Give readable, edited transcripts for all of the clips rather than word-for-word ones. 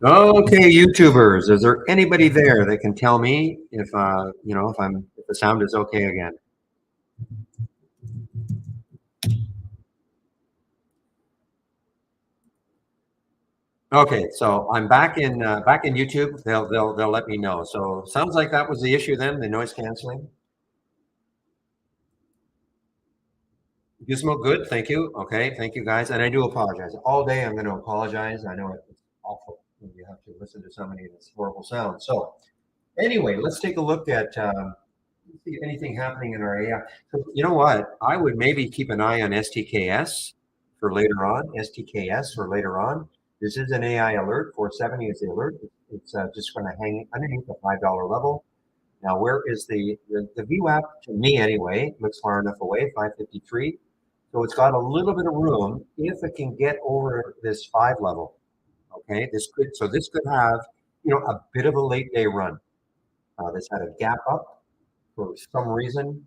Okay, YouTubers, is there anybody there that can tell me if if the sound is okay again? Okay, so I'm back in YouTube. They'll let me know. So sounds like that was the issue then, the noise canceling. Gizmo, good, thank you. Okay, thank you guys, and I do apologize. All day I'm going to apologize. I know it's awful when you have to listen to somebody that's horrible sound. So anyway, let's take a look at see anything happening in our AI. So you know what? I would maybe keep an eye on STKS for later on. STKS for later on. This is an AI alert. 470 is the alert. It's just going to hang underneath the $5 level. Now, where is the VWAP? To me, anyway, looks far enough away. 553. So it's got a little bit of room if it can get over this 5 level. Okay, this could have a bit of a late day run. This had a gap up for some reason.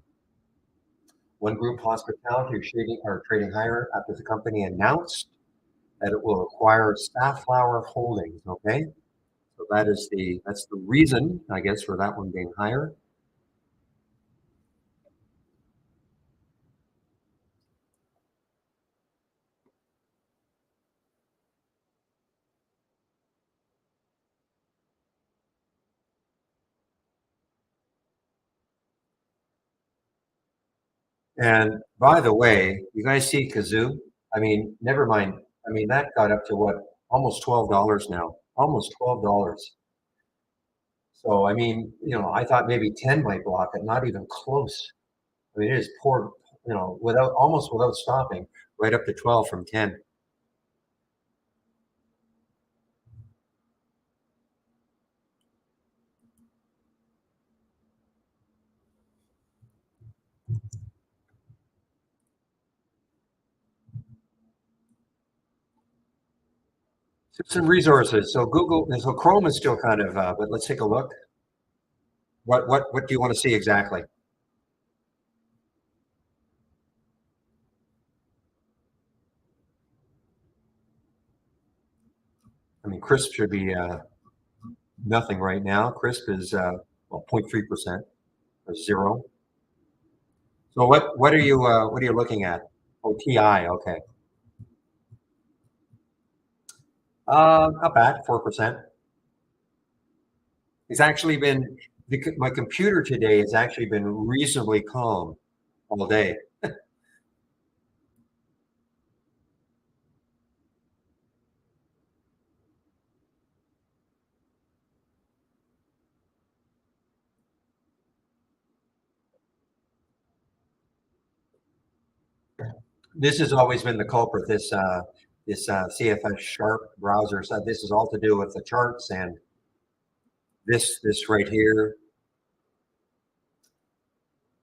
One group, hospitality, are trading higher after the company announced that it will acquire Safflower Holdings. Okay, so that's the reason, I guess, for that one being higher. And by the way, you guys see Kazoo? I mean, never mind. I mean, that got up to what? Almost $12 now. Almost $12. So I mean, I thought maybe 10 might block it, not even close. I mean, it is poured, without almost without stopping, right up to 12 from 10. Some resources. So Google, so Chrome is still kind of, but let's take a look. What do you want to see exactly? I mean, Crisp should be nothing right now. Crisp is well, 0.3% or zero. So what are you looking at? Oh, TI, okay. Not bad, 4%. It's actually been my computer today has actually been reasonably calm all day. This has always been the culprit. This CFS Sharp browser. So this is all to do with the charts and this right here,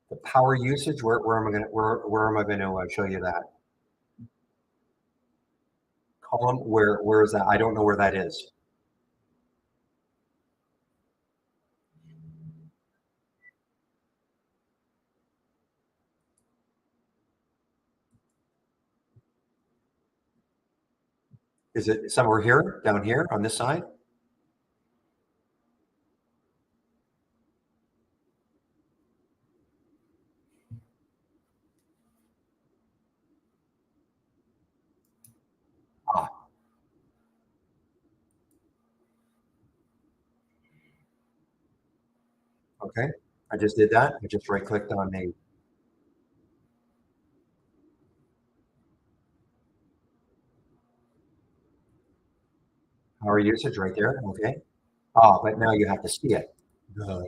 the power usage. Where am I going to where am I going to show you that column? Where is that? I don't know where that is. Is it somewhere here, down here on this side? Ah, okay. I just did that. I just right clicked on the power usage right there. Okay. Ah, but now you have to see it. Uh,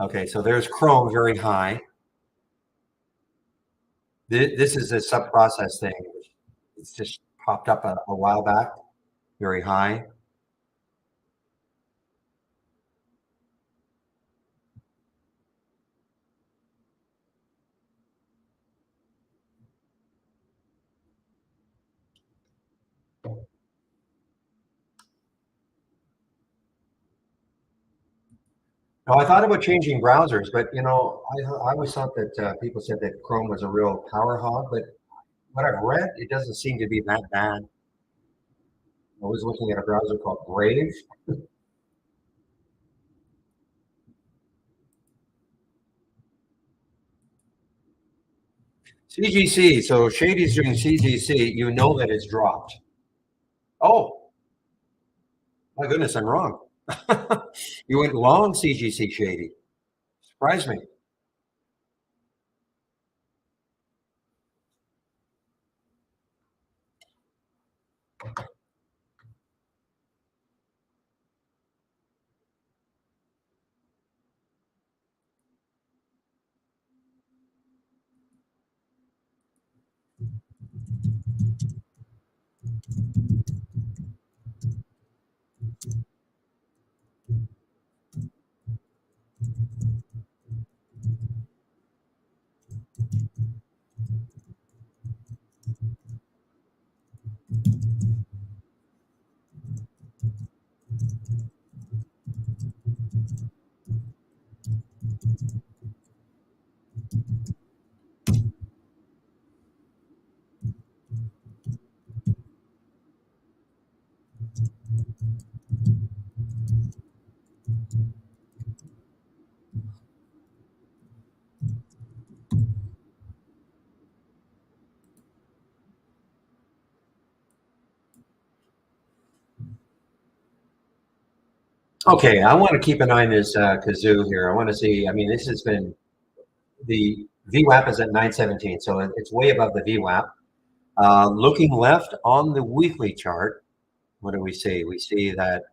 Okay, so there's Chrome very high. This is a sub-process thing. It's just popped up a while back, very high. Now, I thought about changing browsers, but I always thought that people said that Chrome was a real power hog. But what I've read, it doesn't seem to be that bad. I was looking at a browser called Brave. CGC. So Shady's doing CGC. You know that it's dropped. Oh, my goodness, I'm wrong. You went long CGC, Shady. Surprise me. Okay, I want to keep an eye on this kazoo here. I want to see. I mean, this has been the VWAP is at 917, so it's way above the VWAP. Looking left on the weekly chart, what do we see? We see that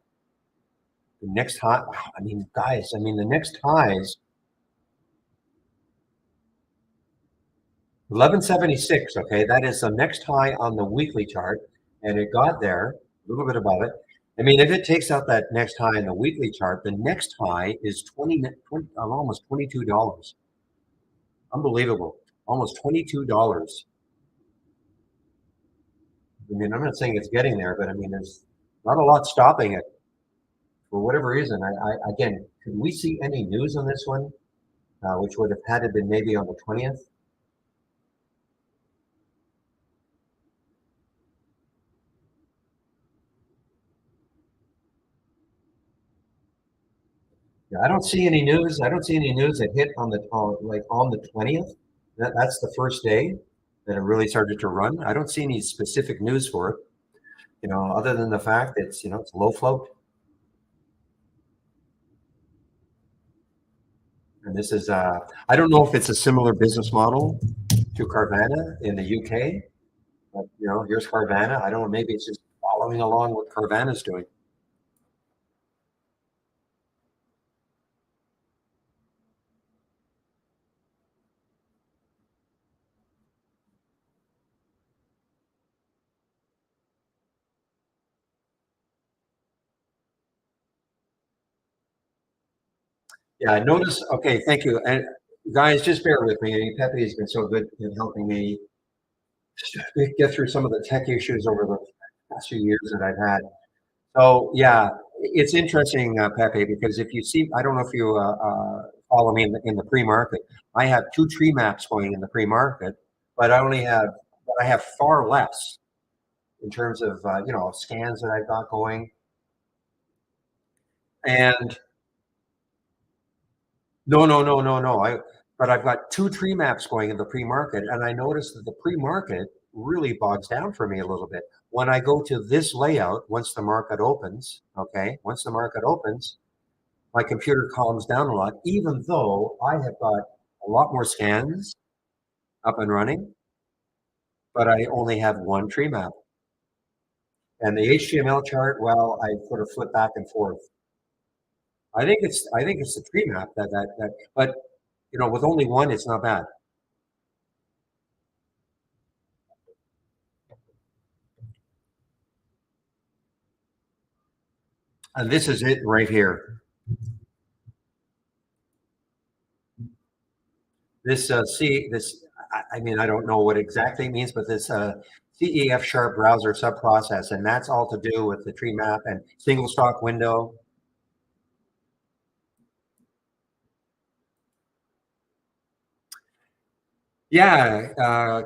the next high. I mean, guys, I mean the next highs 1176. Okay, that is the next high on the weekly chart, and it got there a little bit above it. I mean, if it takes out that next high in the weekly chart, the next high is 20 almost $22. Unbelievable, almost $22. I mean, I'm not saying it's getting there, but I mean, there's not a lot stopping it for whatever reason. I again, could we see any news on this one, which would have had to been maybe on the 20th? Yeah, I don't see any news. I don't see any news that hit on the like on the 20th. That's the first day that it really started to run. I don't see any specific news for it, other than the fact that it's low float. And this is I don't know if it's a similar business model to Carvana in the UK, but here's Carvana. I don't know, maybe it's just following along what Carvana's doing. Yeah, notice. Okay, thank you. And guys, just bear with me. Pepe has been so good in helping me get through some of the tech issues over the past few years that I've had. So yeah, it's interesting, Pepe, because if you see, I don't know if you follow me in the pre-market. I have two tree maps going in the pre-market, but I have far less in terms of scans that I've got going. And no, no, no, no, no. But I've got two tree maps going in the pre-market, and I noticed that the pre-market really bogs down for me a little bit. When I go to this layout, once the market opens, okay, once the market opens, my computer calms down a lot, even though I have got a lot more scans up and running, but I only have one tree map. And the HTML chart, well, I sort of flip back and forth. I think it's the tree map but with only one, it's not bad. And this is it right here. This I mean, I don't know what exactly it means, but this CEF sharp browser subprocess, and that's all to do with the tree map and single stock window. Yeah,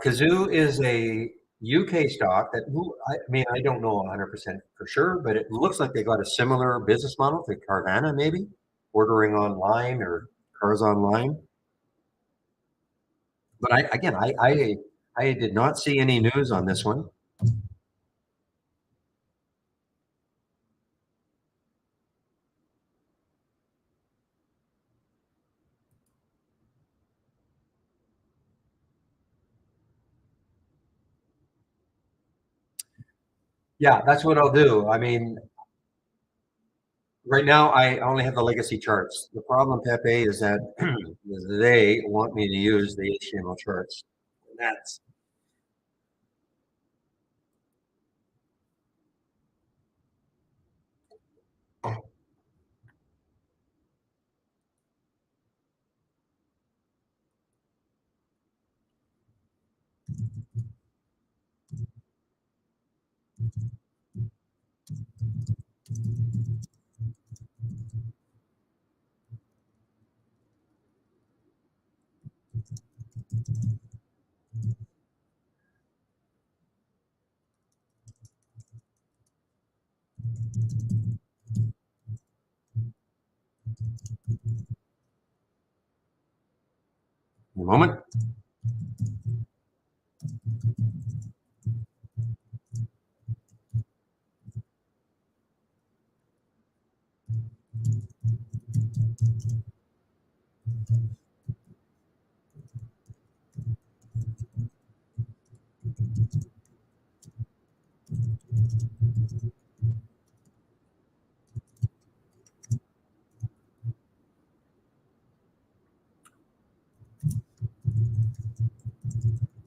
Kazoo is a UK stock that I mean I don't know 100% for sure, but it looks like they got a similar business model to Carvana, maybe ordering online or cars online. But I did not see any news on this one. Yeah, that's what I'll do. I mean, right now I only have the legacy charts. The problem, Pepe, is that they want me to use the HTML charts. That's a moment.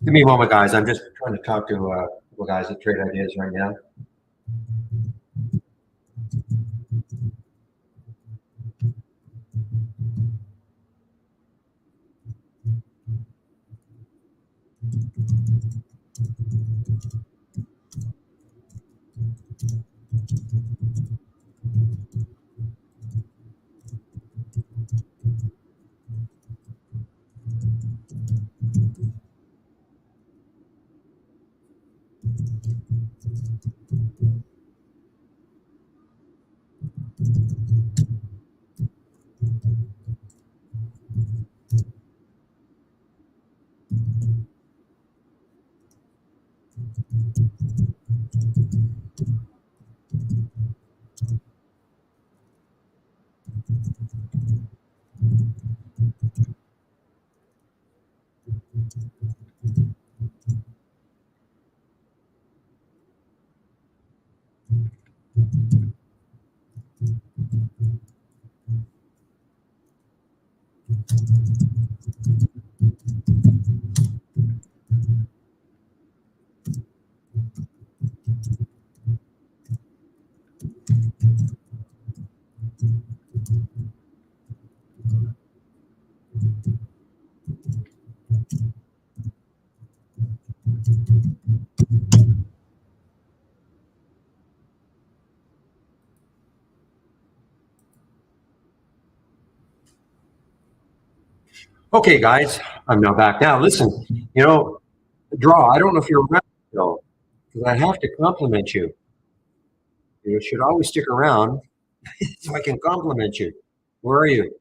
Give me a moment, guys. I'm just trying to talk to the guys at Trade Ideas right now. Okay, guys, I'm now back. Now, listen, Draw, I don't know if you're around, though, because I have to compliment you. You should always stick around so I can compliment you. Where are you?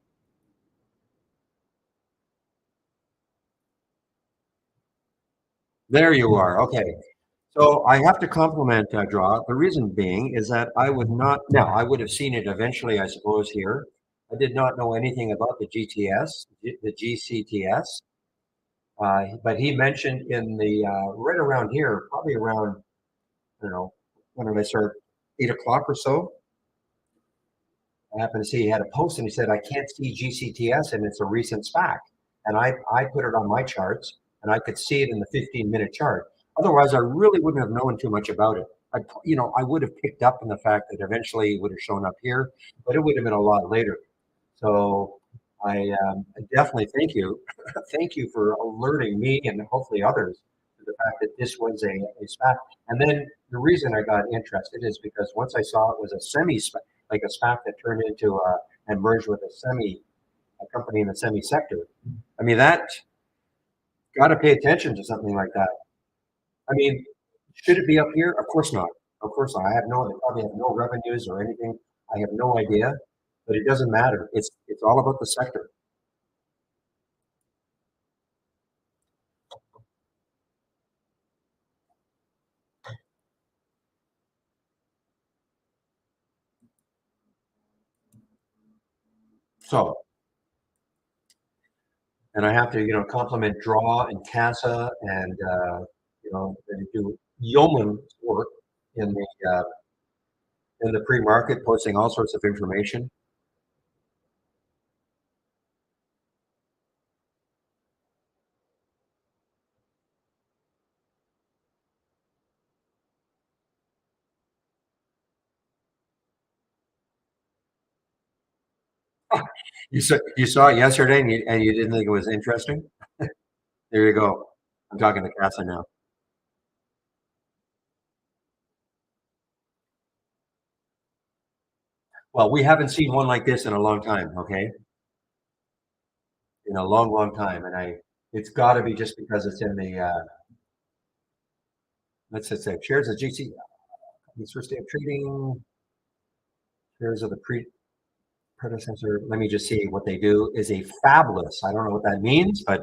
There you are. Okay. So I have to compliment Draw. The reason being is that I would not, now I would have seen it eventually, I suppose, here. I did not know anything about the GTS, the GCTS. But he mentioned in the right around here, probably around, I don't know, when did I start? 8 o'clock or so. I happened to see he had a post and he said, I can't see GCTS and it's a recent SPAC. And I put it on my charts and I could see it in the 15-minute chart. Otherwise, I really wouldn't have known too much about it. I would have picked up on the fact that eventually it would have shown up here, but it would have been a lot later. So I definitely thank you. Thank you for alerting me and hopefully others to the fact that this was a SPAC. And then the reason I got interested is because once I saw it was a semi-SPAC, like a SPAC that turned into and merged with a company in the semi sector. I mean, Got to pay attention to something like that. I mean, should it be up here? Of course not. Of course not. I have no, they probably have no revenues or anything. I have no idea, but it doesn't matter. It's all about the sector. So, and I have to, compliment Draw and CASA and, they do yeoman work in the pre-market, posting all sorts of information. You saw it yesterday and you didn't think it was interesting? There you go. I'm talking to CASA now. Well, we haven't seen one like this in a long time, okay? In a long, long time, and it's got to be just because it's in the let's just say shares of GC, its first day of trading, shares of the predecessor. Let me just see what they do. Is a fabulous. I don't know what that means, but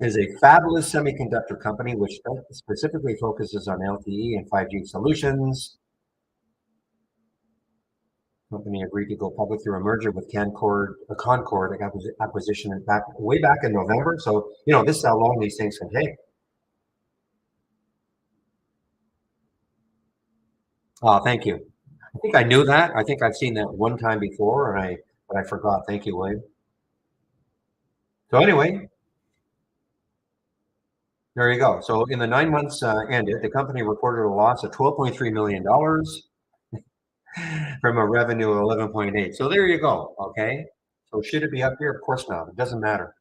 is a fabulous semiconductor company which specifically focuses on LTE and 5G solutions. Company agreed to go public through a merger with Concord acquisition way back in November. So this is how long these things can take. Thank you. I think I knew that. I think I've seen that one time before, but I forgot. Thank you, William. So anyway, there you go. So in the 9 months ended, the company reported a loss of $12.3 million from a revenue of 11.8. So there you go. Okay. So should it be up here? Of course not. It doesn't matter.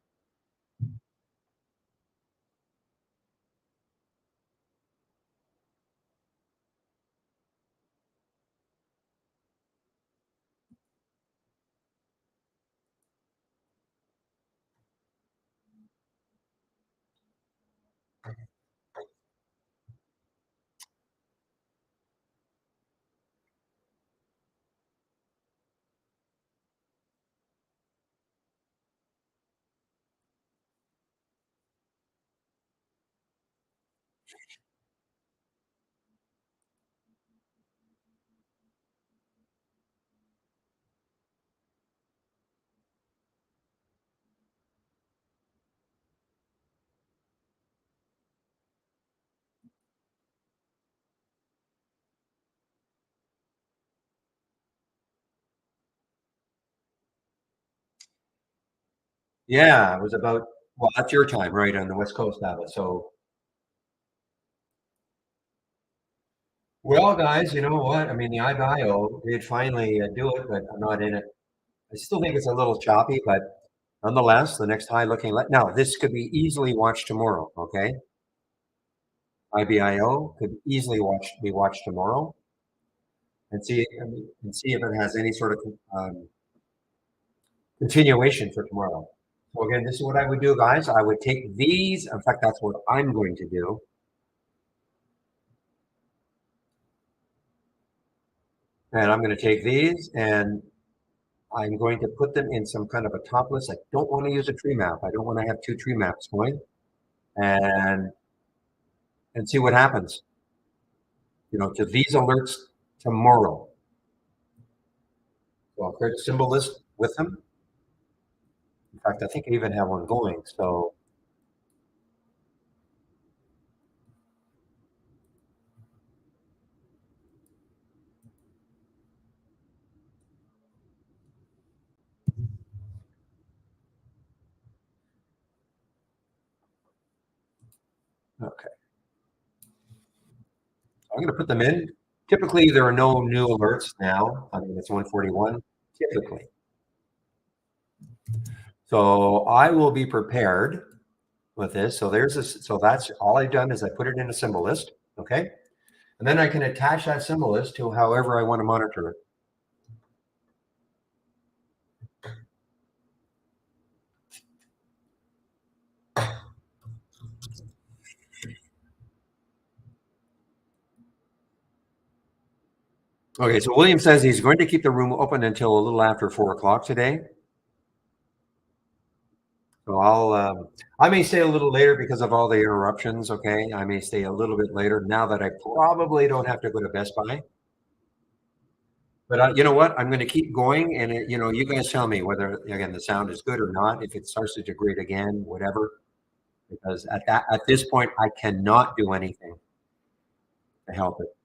Yeah, it was about, well, that's your time, right, on the West Coast of it. So, well, guys, you know what? I mean, the iBio did finally do it, but I'm not in it. I still think it's a little choppy, but nonetheless, the next high looking, now this could be easily watched tomorrow, okay? IBIO could easily be watched tomorrow and see if it has any sort of continuation for tomorrow. So again, this is what I would do, guys. I would take these. In fact, that's what I'm going to do. And I'm going to take these and I'm going to put them in some kind of a top list. I don't want to use a tree map. I don't want to have two tree maps going and see what happens. To these alerts tomorrow. So I'll create a symbol list with them. In fact, I think I even have one going. So okay, I'm going to put them in. Typically, there are no new alerts now. I mean, it's 141 typically. So I will be prepared with this. So there's this. So that's all I've done is I put it in a symbol list. Okay. And then I can attach that symbol list to however I want to monitor it. Okay, so William says he's going to keep the room open until a little after 4 o'clock today. So I may stay a little later because of all the interruptions. Okay, I may stay a little bit later now that I probably don't have to go to Best Buy. But you know what? I'm going to keep going, and you guys tell me whether again the sound is good or not. If it starts to degrade again, whatever. Because at this point, I cannot do anything to help it.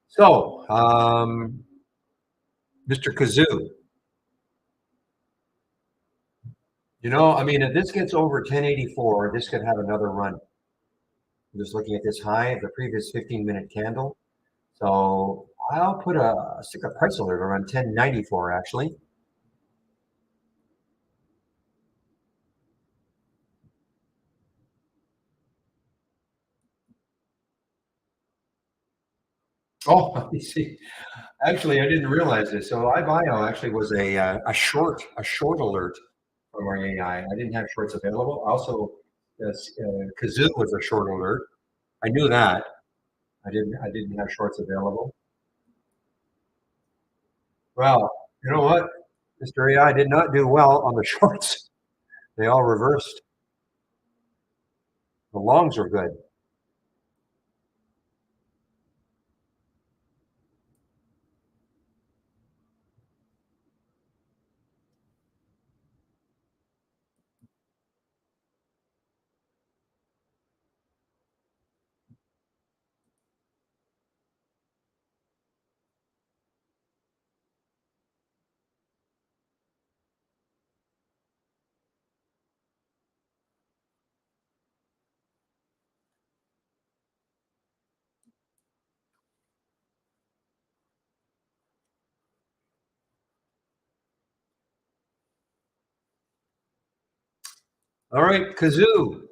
So, Mr. Kazoo, I mean, if this gets over 1084, this could have another run. I'm just looking at this high of the previous 15-minute candle. So I'll stick a price alert around 1094 actually. Oh, let me see. Actually, I didn't realize this. So iBio actually was a short alert from our AI. I didn't have shorts available. Also, Kazoo was a short alert. I knew that. I didn't have shorts available. Well, you know what? Mr. AI did not do well on the shorts. They all reversed. The longs are good. All right, Kazoo.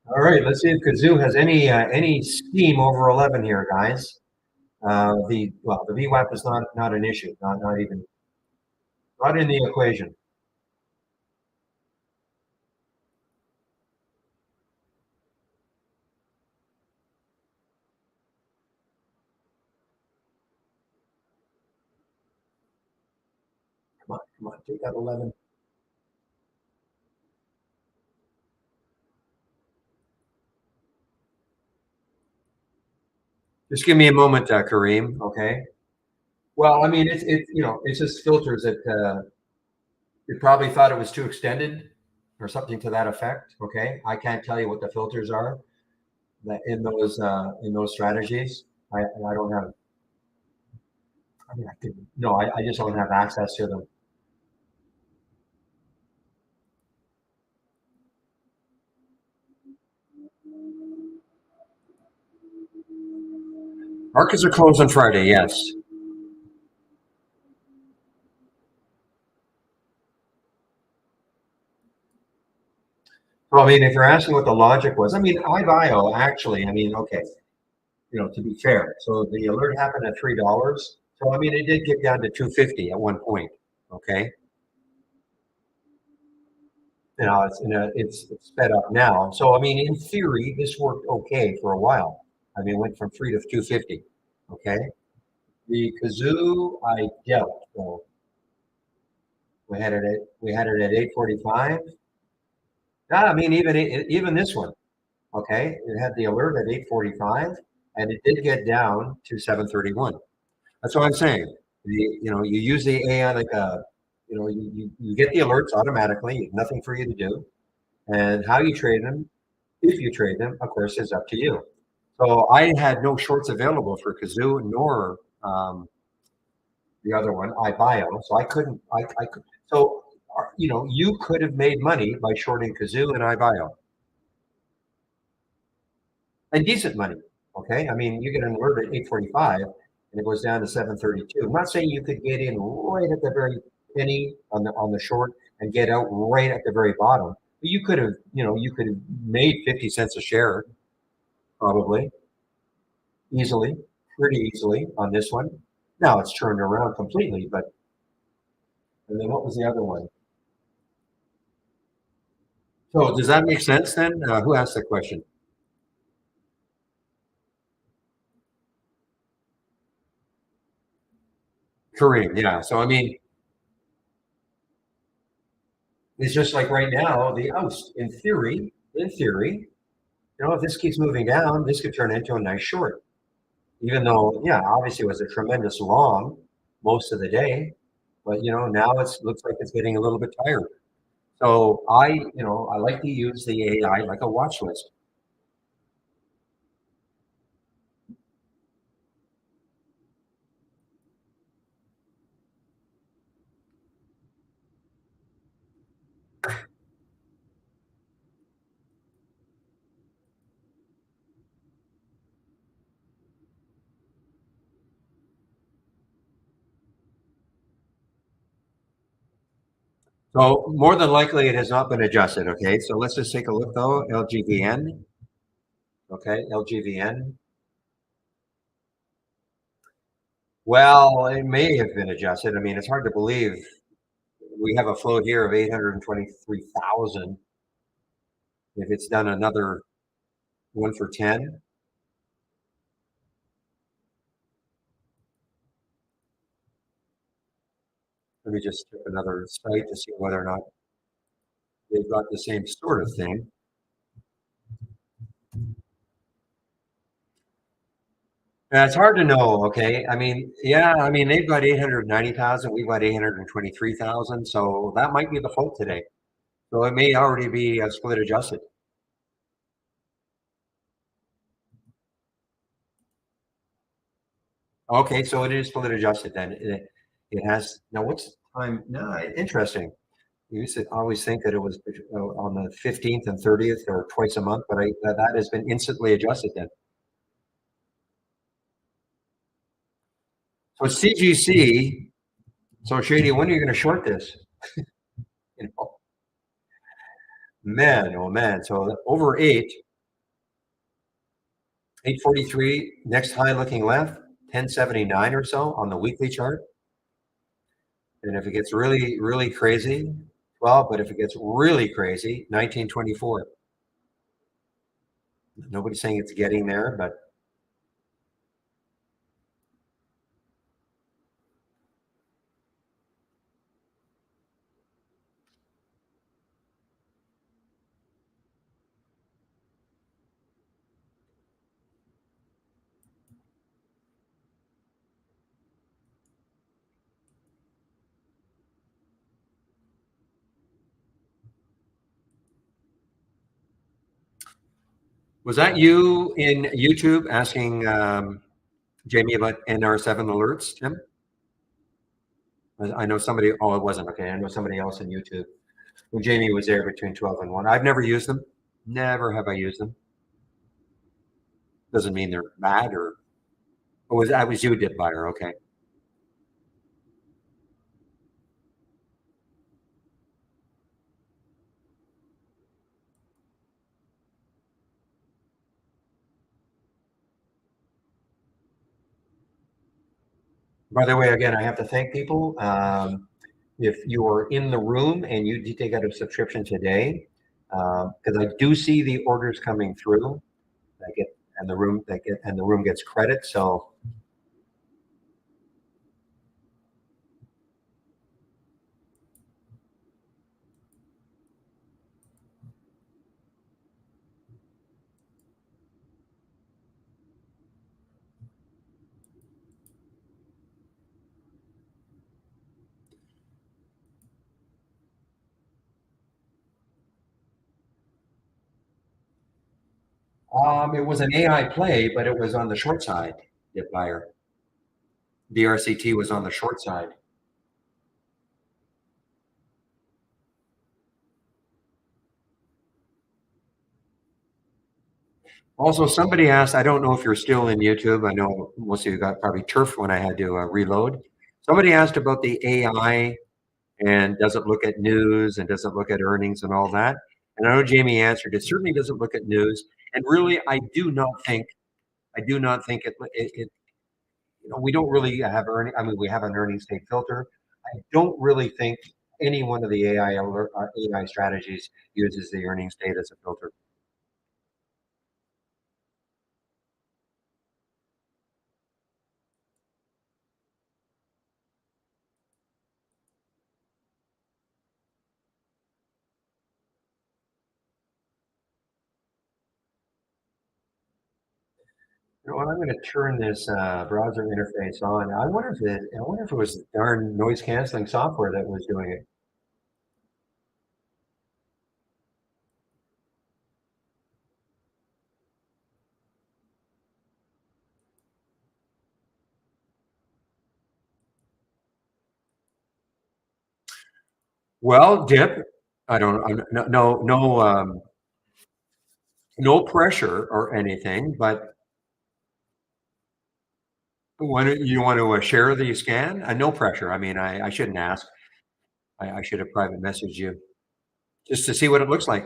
All right, let's see if Kazoo has any steam over 11 here, guys. The VWAP is not an issue, not even not in the equation. Come on, take that 11. Just give me a moment, Kareem. Okay. Well, I mean, it's just filters that it probably thought it was too extended or something to that effect. Okay, I can't tell you what the filters are that in those strategies. I don't have. I mean, I could no, I just don't have access to them. Markets are closed on Friday. Yes. Well, I mean, if you're asking what the logic was, I mean, iBio actually. I mean, okay, to be fair, so the alert happened at $3. So I mean, it did get down to 250 at one point. Okay, it's sped up now. So I mean, in theory, this worked okay for a while. I mean, it went from 3 to 250. Okay, the kazoo I dealt. So we had it at 845. I mean, even this one. Okay, it had the alert at 845, and it did get down to 731. That's what I'm saying. You use the AI like you get the alerts automatically. Nothing for you to do, and how you trade them, if you trade them, of course, is up to you. So I had no shorts available for Kazoo nor the other one, iBio. So I couldn't. I could. So you could have made money by shorting Kazoo and iBio, and decent money. Okay, I mean you get an alert at 845, and it goes down to 732. I'm not saying you could get in right at the very penny on the short and get out right at the very bottom. But you could have made 50 cents a share probably. easily, pretty easily on this one. Now it's turned around completely, but and then what was the other one? So does that make sense then? Who asked the question? Kareem, yeah. So I mean, it's just like right now, the oust. In theory, if this keeps moving down, this could turn into a nice short. Even though, yeah, obviously it was a tremendous long most of the day, but now it's looks like it's getting a little bit tired. So I like to use the AI like a watch list. So more than likely, it has not been adjusted. Okay, so let's just take a look though. LGVN. Okay, LGVN. Well, it may have been adjusted. I mean, it's hard to believe we have a float here of 823,000. If it's done another one for 10, let me just check another site to see whether or not they've got the same sort of thing. It's hard to know. Okay, I mean, yeah, I mean they've got 890,000. We've got 823,000. So that might be the float today. So it may already be split adjusted. Okay, so it is split adjusted then. It has now. What's the time? No, interesting. You used to always think that it was on the 15th and 30th or twice a month, but that has been instantly adjusted then. So CGC. So Shady, when are you going to short this? You know, man, oh man. So over 843. Next high looking left, 1079 or so on the weekly chart. And if it gets really, really crazy, 12. But if it gets really crazy, 1924. Nobody's saying it's getting there, but was that you in YouTube asking Jamie about NR7 alerts, Tim? I know somebody, oh, it wasn't. Okay. I know somebody else in YouTube. When Jamie was there between 12 and 1. I've never used them. Never have I used them. Doesn't mean they're bad or was that was you, dip buyer? Okay. By the way, again, I have to thank people. If you are in the room and you did take out a subscription today, because I do see the orders coming through, I get and the room gets credit. So it was an AI play, but it was on the short side. Dip buyer. DRCT was on the short side. Also, somebody asked, I don't know if you're still in YouTube. I know most of you got probably turf when I had to reload. Somebody asked about the AI and does it look at news and does it look at earnings and all that. And I know Jamie answered it certainly doesn't look at news. And really, I do not think it we don't really have earning. I mean, we have an earning state filter. I don't really think any one of the AI strategies uses the earning state as a filter. You know what? I'm going to turn this browser interface on. I wonder if it was darn noise canceling software that was doing it. Well, Dip, I don't, no pressure or anything, but when you want to share the scan, no pressure. I mean, I shouldn't ask. I should have private messaged you just to see what it looks like.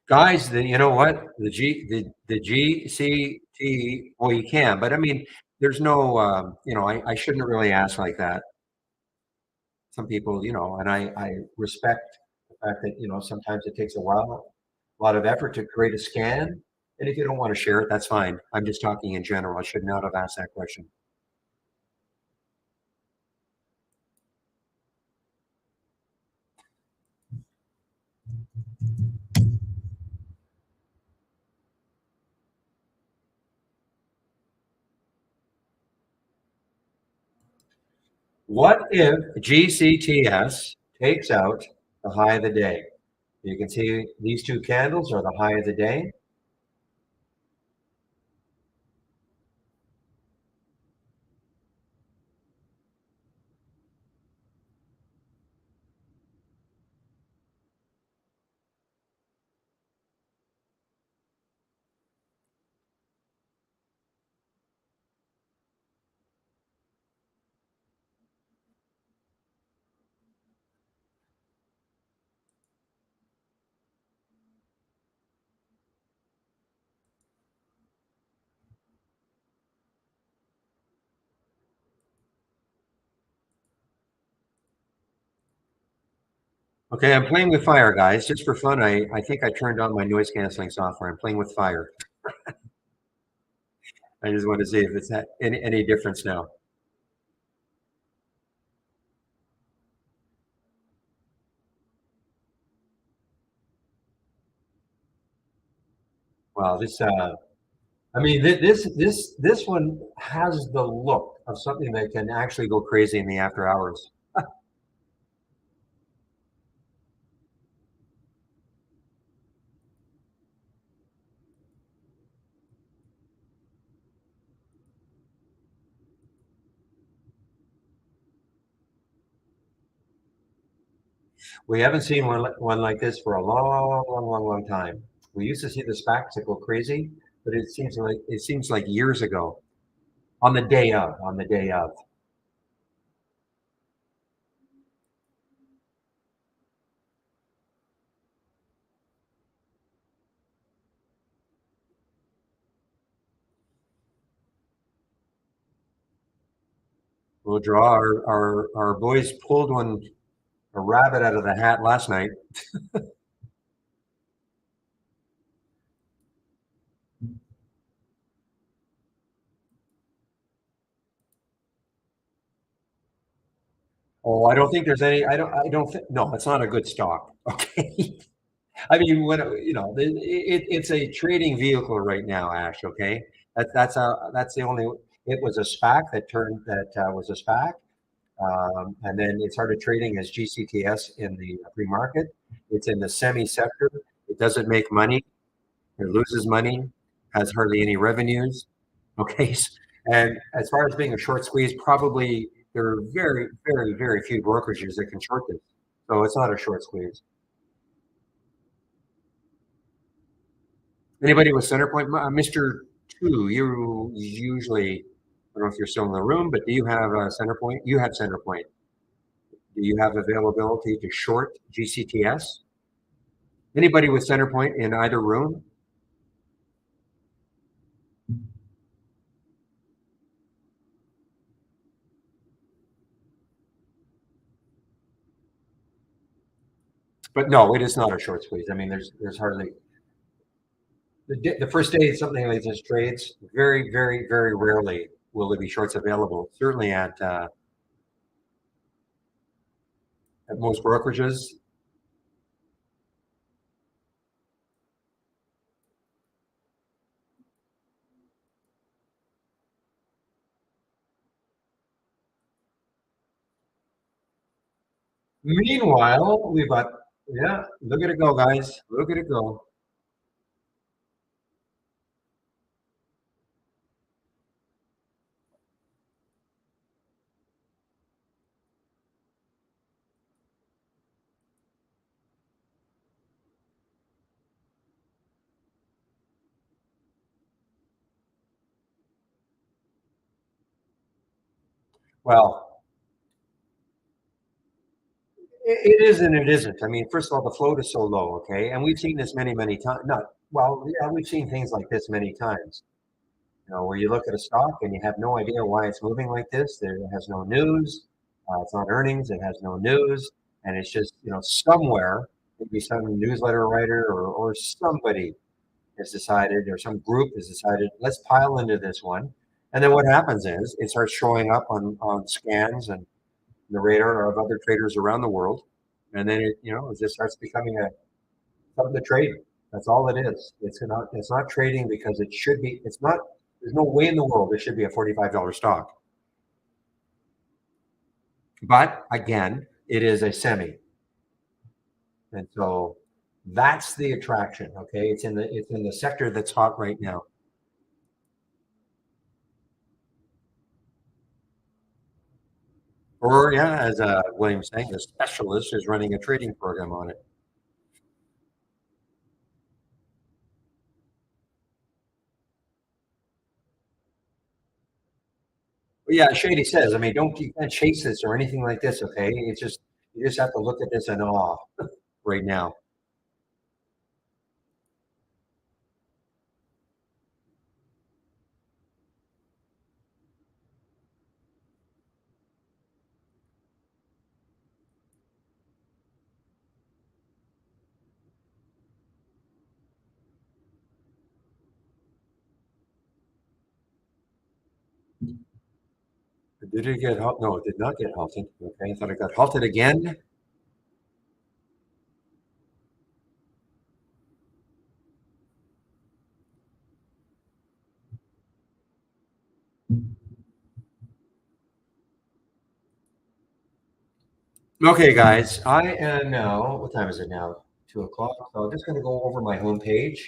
Guys, you know what? The GCT, well, you can, but I mean, there's no, I shouldn't really ask like that. Some people, and I respect the fact that, sometimes it takes a lot of effort to create a scan. And if you don't want to share it, that's fine. I'm just talking in general. I should not have asked that question. What if GCTS takes out the high of the day? You can see these two candles are the high of the day. Okay, I'm playing with fire, guys, just for fun. I think I turned on my noise canceling software. I'm playing with fire. I just want to see if it's any difference now. Wow, I mean, this one has the look of something that can actually go crazy in the after hours. We haven't seen one like this for a long time. We used to see the SPACs that go crazy, but it seems like years ago. On the day of, we'll draw our boys pulled a rabbit out of the hat last night. Oh, I don't think there's any. I don't think. No, it's not a good stock. Okay. I mean, it's a trading vehicle right now, Ash. Okay, that's the only. It was a SPAC that was a SPAC, and then it started trading as GCTS in the pre-market. It's in the semi sector. It doesn't make money. It loses money. Has hardly any revenues. Okay, and as far as being a short squeeze, probably there are very few brokerages that can short this. So it's not a short squeeze. Anybody with center point, Mr. Two, you usually I don't know if you're still in the room, but do you have a center point? You have center point. Do you have availability to short GCTS? Anybody with center point in either room? But no, it is not a short squeeze. I mean, there's hardly the first day something like this trades. Very, very, very rarely will there be shorts available. Certainly at most brokerages. Meanwhile, we've got yeah. Look at it go, guys. Look at it go. Well, it is and it isn't. I mean, first of all, the float is so low, okay, and we've seen this many, many times. Not well, yeah, we've seen things like this many times. You know, where you look at a stock and you have no idea why it's moving like this. There has no news. It's not earnings. It has no news, and it's just somewhere maybe some newsletter writer or somebody has decided, or some group has decided, let's pile into this one. And then what happens is it starts showing up on scans and the radar of other traders around the world, and then it just starts becoming something to trade. That's all it is. It's not trading because it should be. It's not. There's no way in the world it should be a $45 stock. But again, it is a semi, and so that's the attraction. Okay, it's in the sector that's hot right now. Or yeah, as William's saying, the specialist is running a trading program on it. But yeah, Shady says, I mean, you can't chase this or anything like this. Okay, it's just you just have to look at this in awe right now. Did it get halted? No, it did not get halted. Okay, I thought it got halted again. Okay, guys, I am now. What time is it now? 2 o'clock. So I'm just going to go over my homepage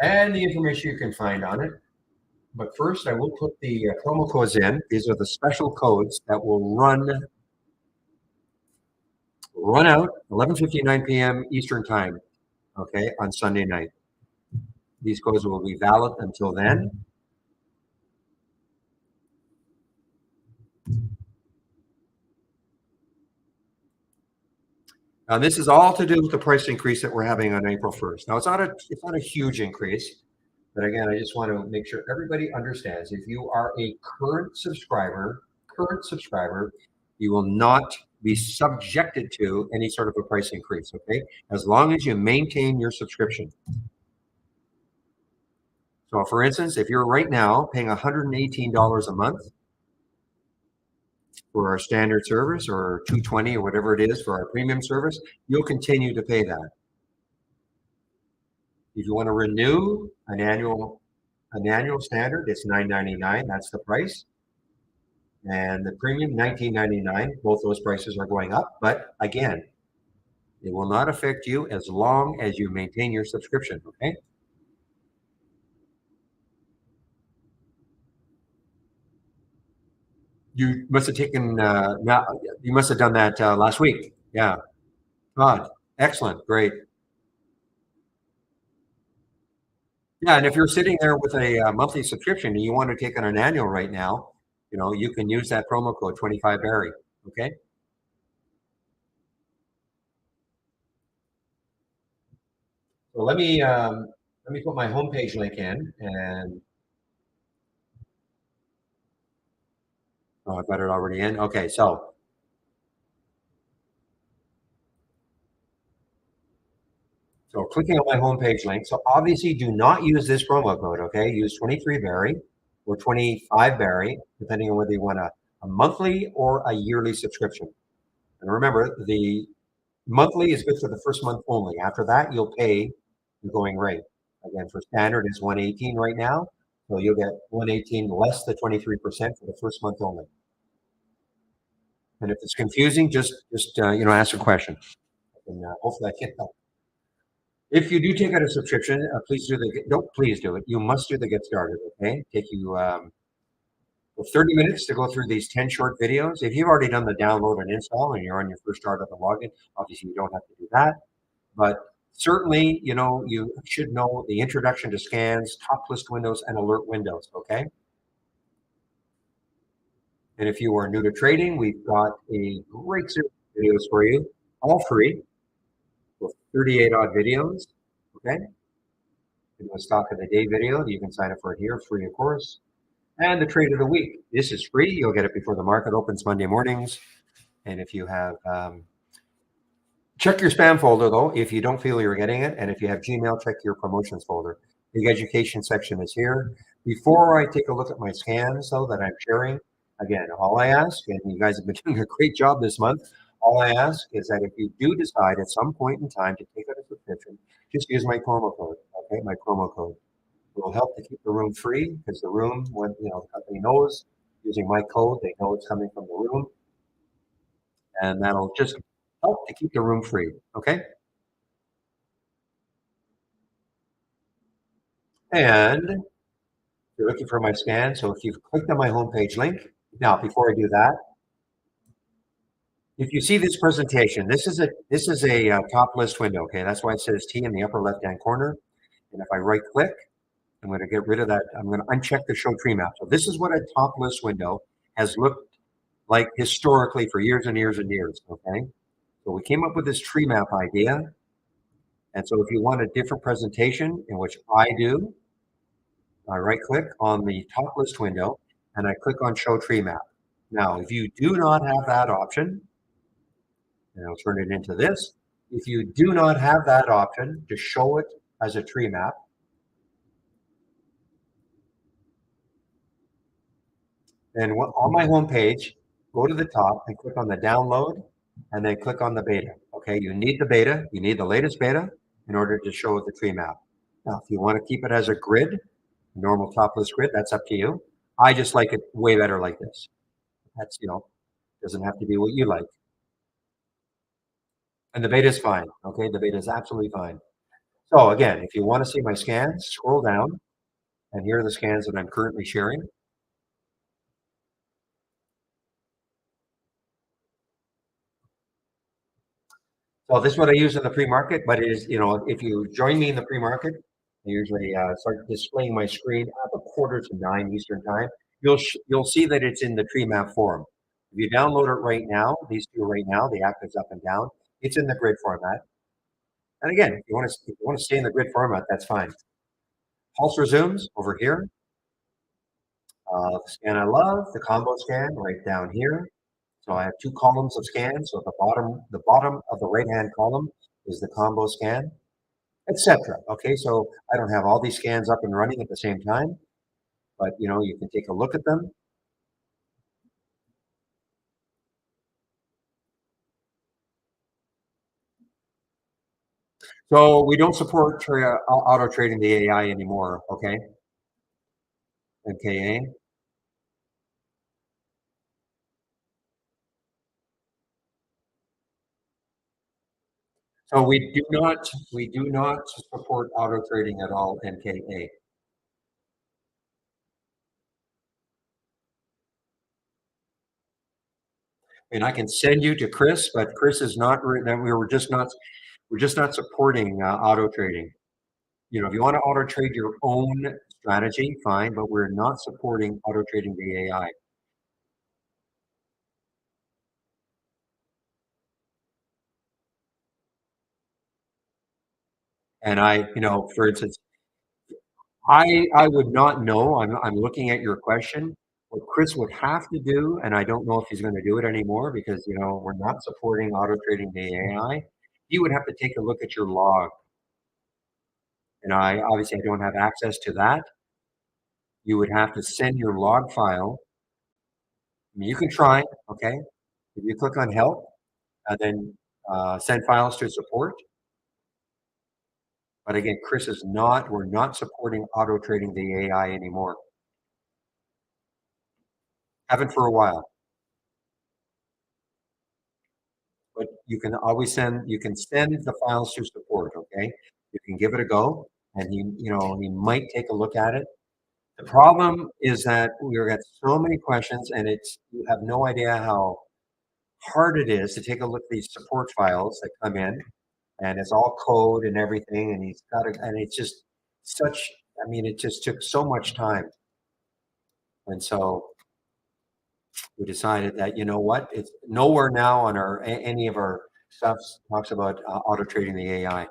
and the information you can find on it. But first, I will put the promo codes in. These are the special codes that will run out 11:59 p.m. Eastern time. Okay, on Sunday night. These codes will be valid until then. Now, this is all to do with the price increase that we're having on April 1st. Now, it's not a huge increase, but again, I just want to make sure everybody understands. If you are a current subscriber, you will not be subjected to any sort of a price increase. Okay, as long as you maintain your subscription. So, for instance, if you're right now paying $118 a month for our standard service, or 220 or whatever it is for our premium service, you'll continue to pay that. If you want to renew an annual standard, it's $9.99. That's the price. And the premium, $19.99. Both those prices are going up. But again, it will not affect you as long as you maintain your subscription. Okay. You must have taken. You must have done that last week. Yeah. Good. Excellent. Great. Yeah, and if you're sitting there with a monthly subscription and you want to take on an annual right now, you can use that promo code 25 Barry. Okay. So let me put my homepage link in, and oh, I've got it already in. Okay, so clicking on my homepage link. So obviously, do not use this promo code. Okay, use 23 Barry or 25 Barry, depending on whether you want a monthly or a yearly subscription. And remember, the monthly is good for the first month only. After that, you'll pay the going rate. Again, for standard, it's 118 right now. So you'll get 118 less the 23% for the first month only. And if it's confusing, just ask a question, and hopefully I can help. If you do take out a subscription, please do the don't please do it. You must do the get started. Okay, take you 30 minutes to go through these 10 short videos. If you've already done the download and install and you're on your first start of the login, obviously you don't have to do that. But certainly, you should know the introduction to scans, top list windows, and alert windows. Okay. And if you are new to trading, we've got a great series of videos for you, all free, with 38 odd videos. Okay. We do a stock of the day video. You can sign up for it here, free, of course. And the trade of the week. This is free. You'll get it before the market opens Monday mornings. And if you have check your spam folder, though, if you don't feel you're getting it. And if you have Gmail, check your promotions folder. The education section is here. Before I take a look at my scans, though, that I'm sharing, again, all I ask, and you guys have been doing a great job this month, all I ask is that if you do decide at some point in time to take out a subscription, just use my promo code, okay? My promo code will help to keep the room free because the room, when the company knows using my code, they know it's coming from the room, and that'll just help to keep the room free. Okay. And you're looking for my scan. So if you've clicked on my homepage link, now before I do that, if you see this presentation, this is a top list window. Okay, that's why it says T in the upper left hand corner. And if I right click, I'm going to get rid of that. I'm going to uncheck the show tree map. So this is what a top list window has looked like historically for years and years and years. Okay, so we came up with this tree map idea. And so if you want a different presentation, in which I do, I right click on the top list window and I click on show tree map. Now, if you do not have that option, and I'll turn it into this, if you do not have that option to show it as a tree map, then on my homepage, go to the top and click on the download and then click on the beta. Okay, you need the beta, you need the latest beta in order to show the tree map. Now, if you want to keep it as a grid, normal top list grid, that's up to you. I just like it way better like this. That's, doesn't have to be what you like. And the beta is fine. Okay, the beta is absolutely fine. So again, if you want to see my scans, scroll down, and here are the scans that I'm currently sharing. So this is what I use in the pre-market, but it is, if you join me in the pre-market, I usually start displaying my screen at a quarter to 9 Eastern time. You'll see that it's in the tree map form. If you download it right now, these two right now, the app is up and down. It's in the grid format. And again, if you want to stay in the grid format, that's fine. Pulse resumes over here. The scan I love, the combo scan right down here. So I have two columns of scans. So the bottom of the right-hand column is the combo scan, etc. Okay, so I don't have all these scans up and running at the same time, but you can take a look at them. So we don't support auto trading the AI anymore. Okay, NKA. So we do not support auto trading at all. NKA. And I can send you to Chris, but Chris is not. We're just not supporting auto trading. If you want to auto trade your own strategy, fine, but we're not supporting auto trading the AI. And for instance, I would not know. I'm looking at your question. What Chris would have to do, and I don't know if he's going to do it anymore because we're not supporting auto trading the AI. He would have to take a look at your log, and I don't have access to that. You would have to send your log file. I mean, you can try, okay? If you click on help and then send files to support. But again, we're not supporting auto trading the AI anymore. Haven't for a while. But you can send the files to support, okay? You can give it a go and he might take a look at it. The problem is that we've got so many questions and you have no idea how hard it is to take a look at these support files that come in and it's all code and everything and it's just such it just took so much time. And so we decided that what, it's nowhere now on any of our stuff talks about auto trading the AI.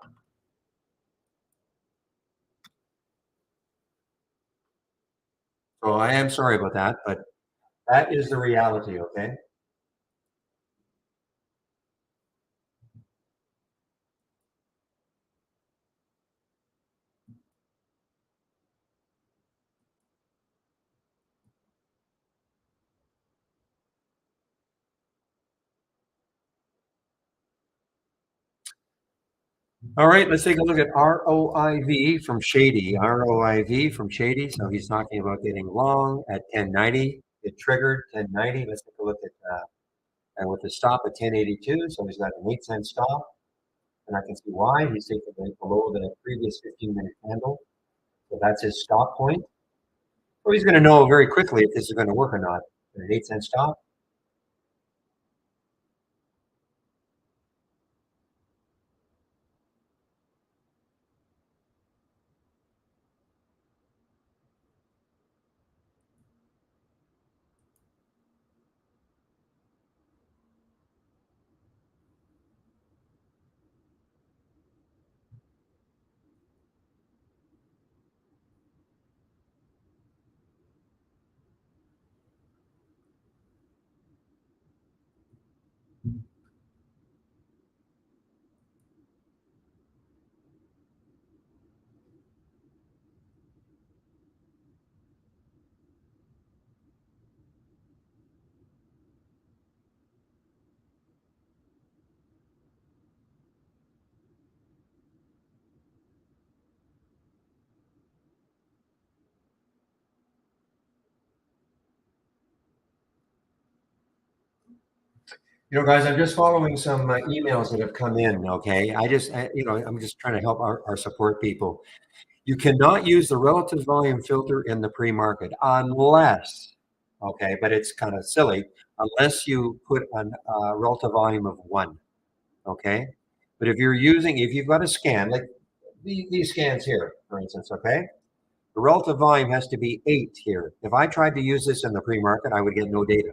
So I am sorry about that, but that is the reality. Okay. All right, let's take a look at ROIV from Shady. ROIV from Shady. So he's talking about getting long at 1090. It triggered 1090. Let's take a look at and with the stop at 1082. So he's got an 8-cent stop, and I can see why he's taking it below the previous 15-minute candle. So that's his stop point. So he's going to know very quickly if this is going to work or not. An 8-cent stop. Guys, I'm just following some emails that have come in. Okay, I'm just trying to help our support people. You cannot use the relative volume filter in the pre-market unless, okay, but it's kind of silly, unless you put a relative volume of 1, okay? But if you've got a scan, like these scans here, for instance, okay? The relative volume has to be 8 here. If I tried to use this in the pre-market, I would get no data,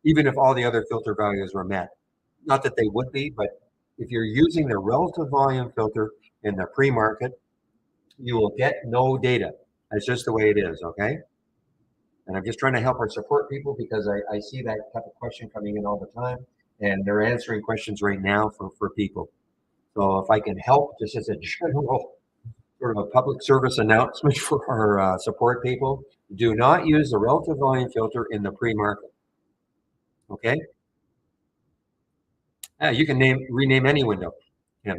even if all the other filter values were met. Not that they would be, but if you're using the relative volume filter in the pre-market, you will get no data. That's just the way it is, okay? And I'm just trying to help our support people because I see that type of question coming in all the time, and they're answering questions right now for people. So if I can help, just as a general sort of a public service announcement for our support people, do not use the relative volume filter in the pre-market, okay? You can rename any window. Yeah.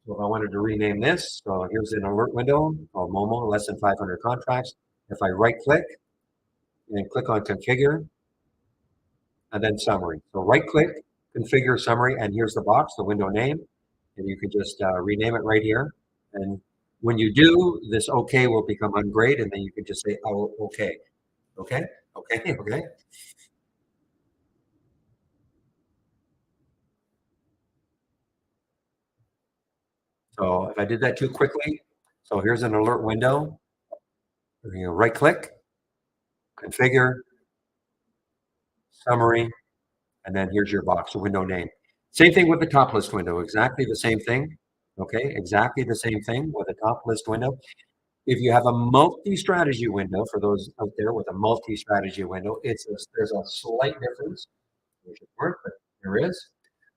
So if I wanted to rename this, so here's an alert window called Momo, less than 500 contracts. If I right click and click on configure and then summary. So right click, configure summary, and here's the box, the window name, and you can just rename it right here. And when you do, this OK will become ungrayed, and then you can just say, oh, OK. Okay, okay, okay. So if I did that too quickly, so here's an alert window. You right click, configure, summary, and then here's your box, window name. Same thing with the top list window, exactly the same thing. Okay, exactly the same thing with a top list window. If you have a multi-strategy window, for those out there with a multi-strategy window, there's a slight difference. Which is work, but there is.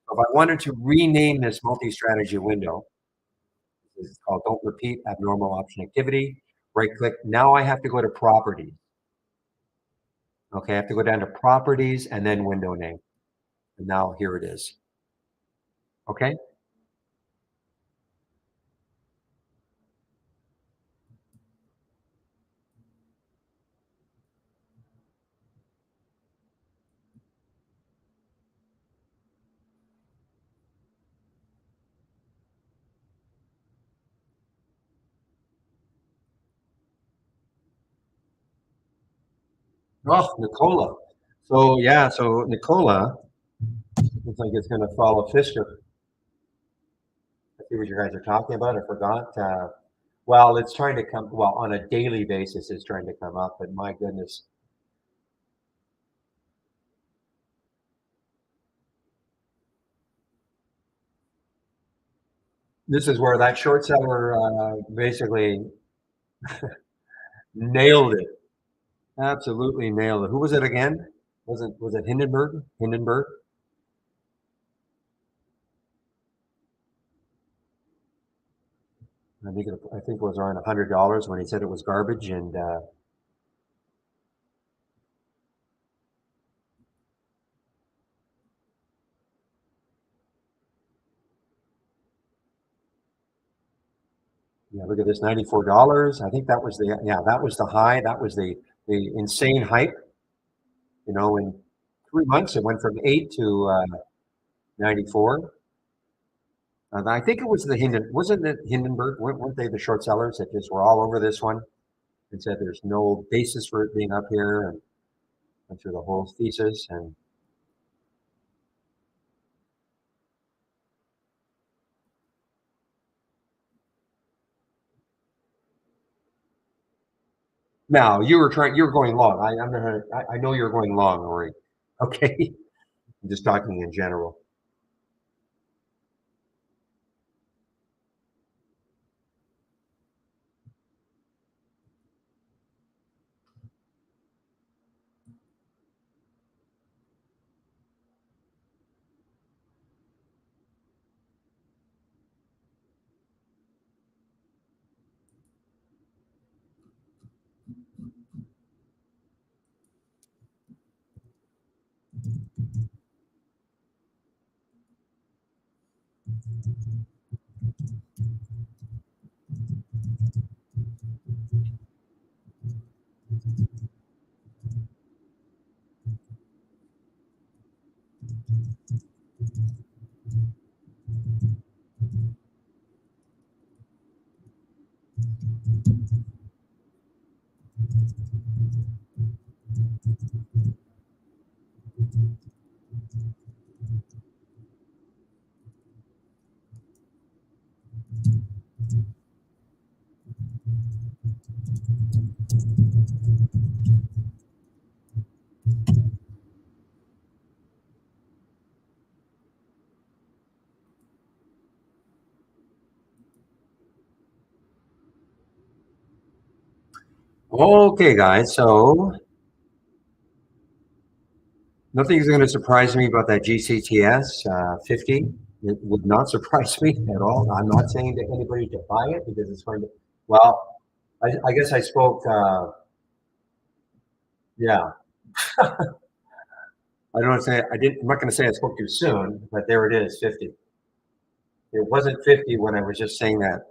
So if I wanted to rename this multi-strategy window, this is called Don't Repeat Abnormal Option Activity. Right click. Now I have to go to Properties. Okay, I have to go down to Properties and then Window Name. And now here it is. Okay. Oh, Nicola. So yeah, so Nicola looks like it's going to follow Fister. I see what you guys are talking about. I forgot. Well, it's trying to come. Well, on a daily basis, it's trying to come up. But my goodness, this is where that short seller basically nailed it. Absolutely nailed it. Who was it again? Was it Hindenburg? Hindenburg? I think it was around $100 when he said it was garbage, and yeah, look at this, $94. I think that was the high. That was the insane hype. In 3 months it went from 8 to 94. And I think it was wasn't it Hindenburg? Weren't they the short sellers that just were all over this one and said there's no basis for it being up here and went through the whole thesis and now you're going long. I know you're going long, Ori. Okay. I'm just talking in general. Okay, guys. So nothing's going to surprise me about that GCTS 50. It would not surprise me at all. I'm not saying to anybody to buy it because it's going to. Well, I guess I spoke. Yeah, I don't want to say I didn't. I'm not going to say I spoke too soon, but there it is, 50. It wasn't 50 when I was just saying that.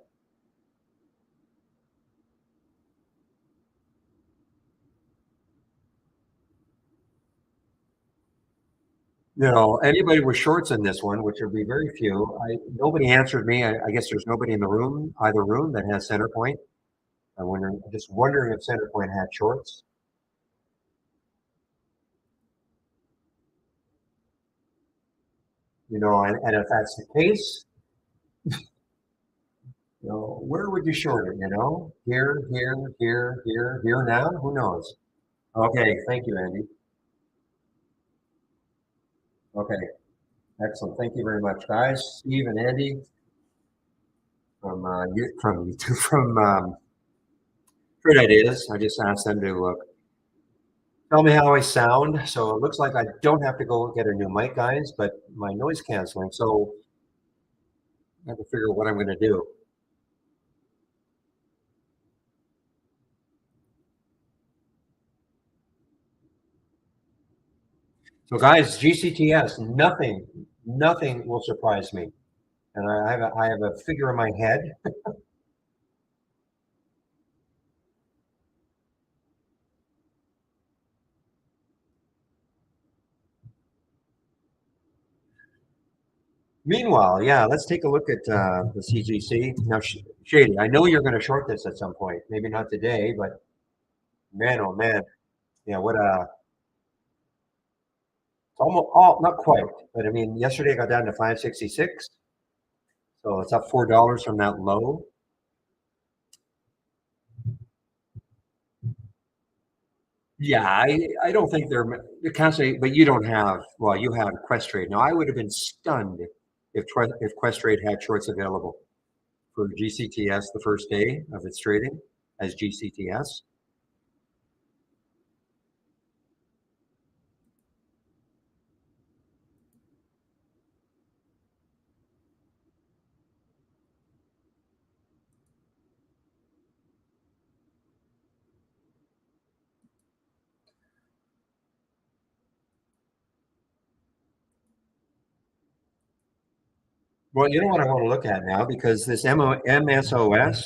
Anybody with shorts in this one, which would be very few. Nobody answered me. I guess there's nobody in the room, either room, that has center point. I'm just wondering if center point had shorts. And if that's the case, So where would you short it? Here, here, here, here, here now? Who knows? Okay, thank you, Andy. Okay, excellent. Thank you very much, guys. Steve and Andy from YouTube from Trade Ideas. I just asked them to tell me how I sound. So it looks like I don't have to go get a new mic, guys, but my noise canceling. So I have to figure out what I'm going to do. So, guys, GCTS, nothing will surprise me. And I have a figure in my head. Meanwhile, yeah, let's take a look at the CGC. Now, Shady, I know you're going to short this at some point. Maybe not today, but man, oh man, yeah, what almost all not quite, but I mean, yesterday I got down to 566, so it's up $4 from that low. Yeah, I don't think they're you can't say, but you don't have well, you have Questrade. Now, I would have been stunned if Questrade had shorts available for GCTS the first day of its trading as GCTS. Well, you know what I want to look at now because this MSOS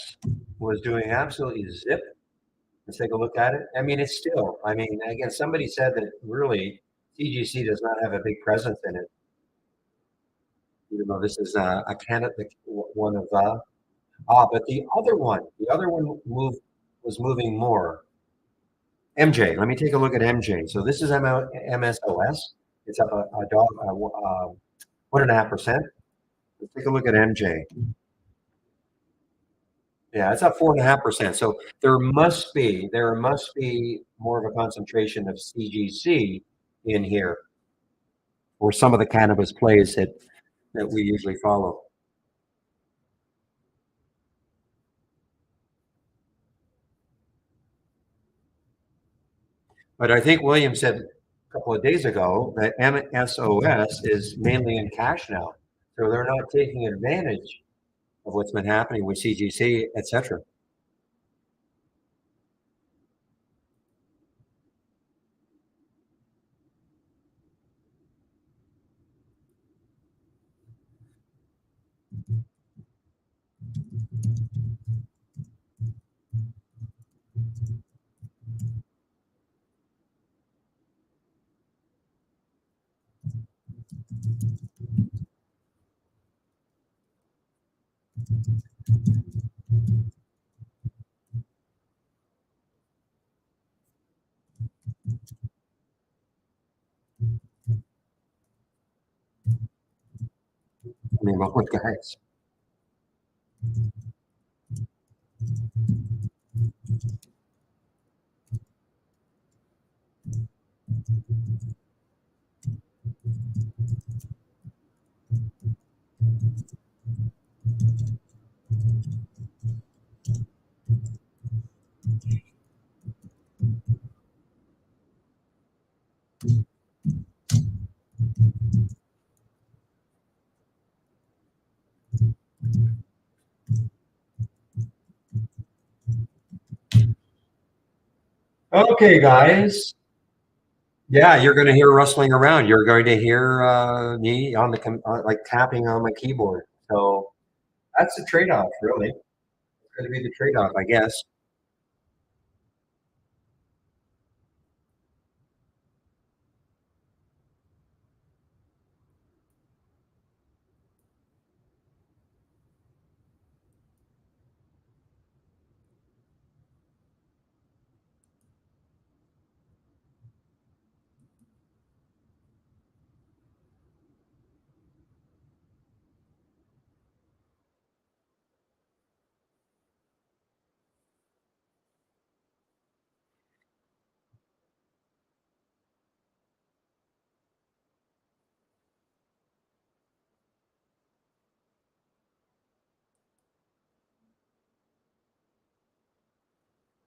was doing absolutely zip. Let's take a look at it. I mean, it's still, I mean, again, somebody said that really CGC does not have a big presence in it, even though this is a candidate, one of but the other one was moving more. MJ, let me take a look at MJ. So this is MSOS. It's up a dog, 1.5%. Let's take a look at MJ. Yeah, it's up 4.5%. So there must be more of a concentration of CGC in here, or some of the cannabis plays that we usually follow. But I think William said a couple of days ago that MSOS is mainly in cash now, so they're not taking advantage of what's been happening with CGC, etc. I mean, what guys? Okay, guys. Yeah, you're going to hear rustling around. You're going to hear me on like tapping on my keyboard. So that's the trade-off, really. It's going to be the trade-off, I guess.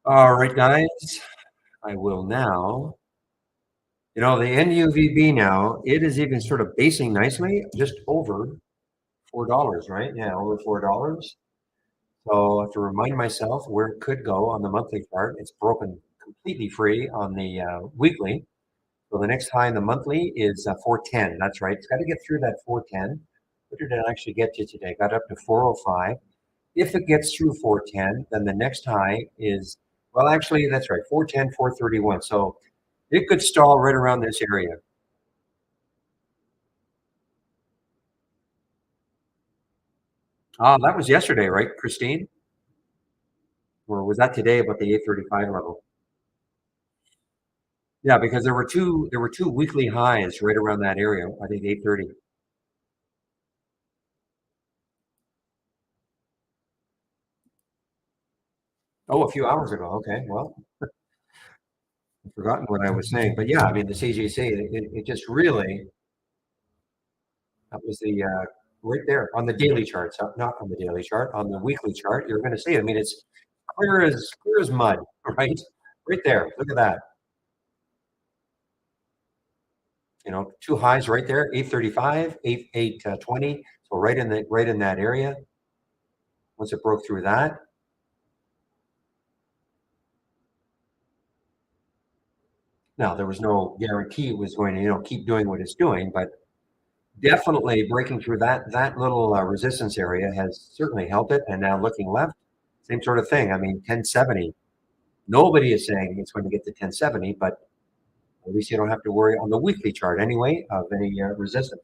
All right, guys, I will now, the NUVB now, it is even sort of basing nicely, just over $4, right? Yeah, over $4. So I have to remind myself where it could go on the monthly chart. It's broken completely free on the weekly. So the next high in the monthly is 410. That's right. It's got to get through that 410. What did it actually get to today? Got up to 405. If it gets through 410, then the next high is, well, actually, that's right, 410, 431. So it could stall right around this area. That was yesterday, right, Christine? Or was that today about the 835 level? Yeah, because there were two weekly highs right around that area. I think 830. Oh, a few hours ago. Okay, well, I've forgotten what I was saying, but yeah, I mean the CGC, it just really that was the right there on the daily chart, so not on the daily chart, on the weekly chart. You're going to see it. I mean, it's clear as mud, right? Right there. Look at that. Two highs right there, 835, 820. So right in that area. Once it broke through that, now there was no guarantee it was going to keep doing what it's doing, but definitely breaking through that little resistance area has certainly helped it. And now looking left, same sort of thing. I mean, 1070. Nobody is saying it's going to get to 1070, but at least you don't have to worry on the weekly chart anyway of any resistance.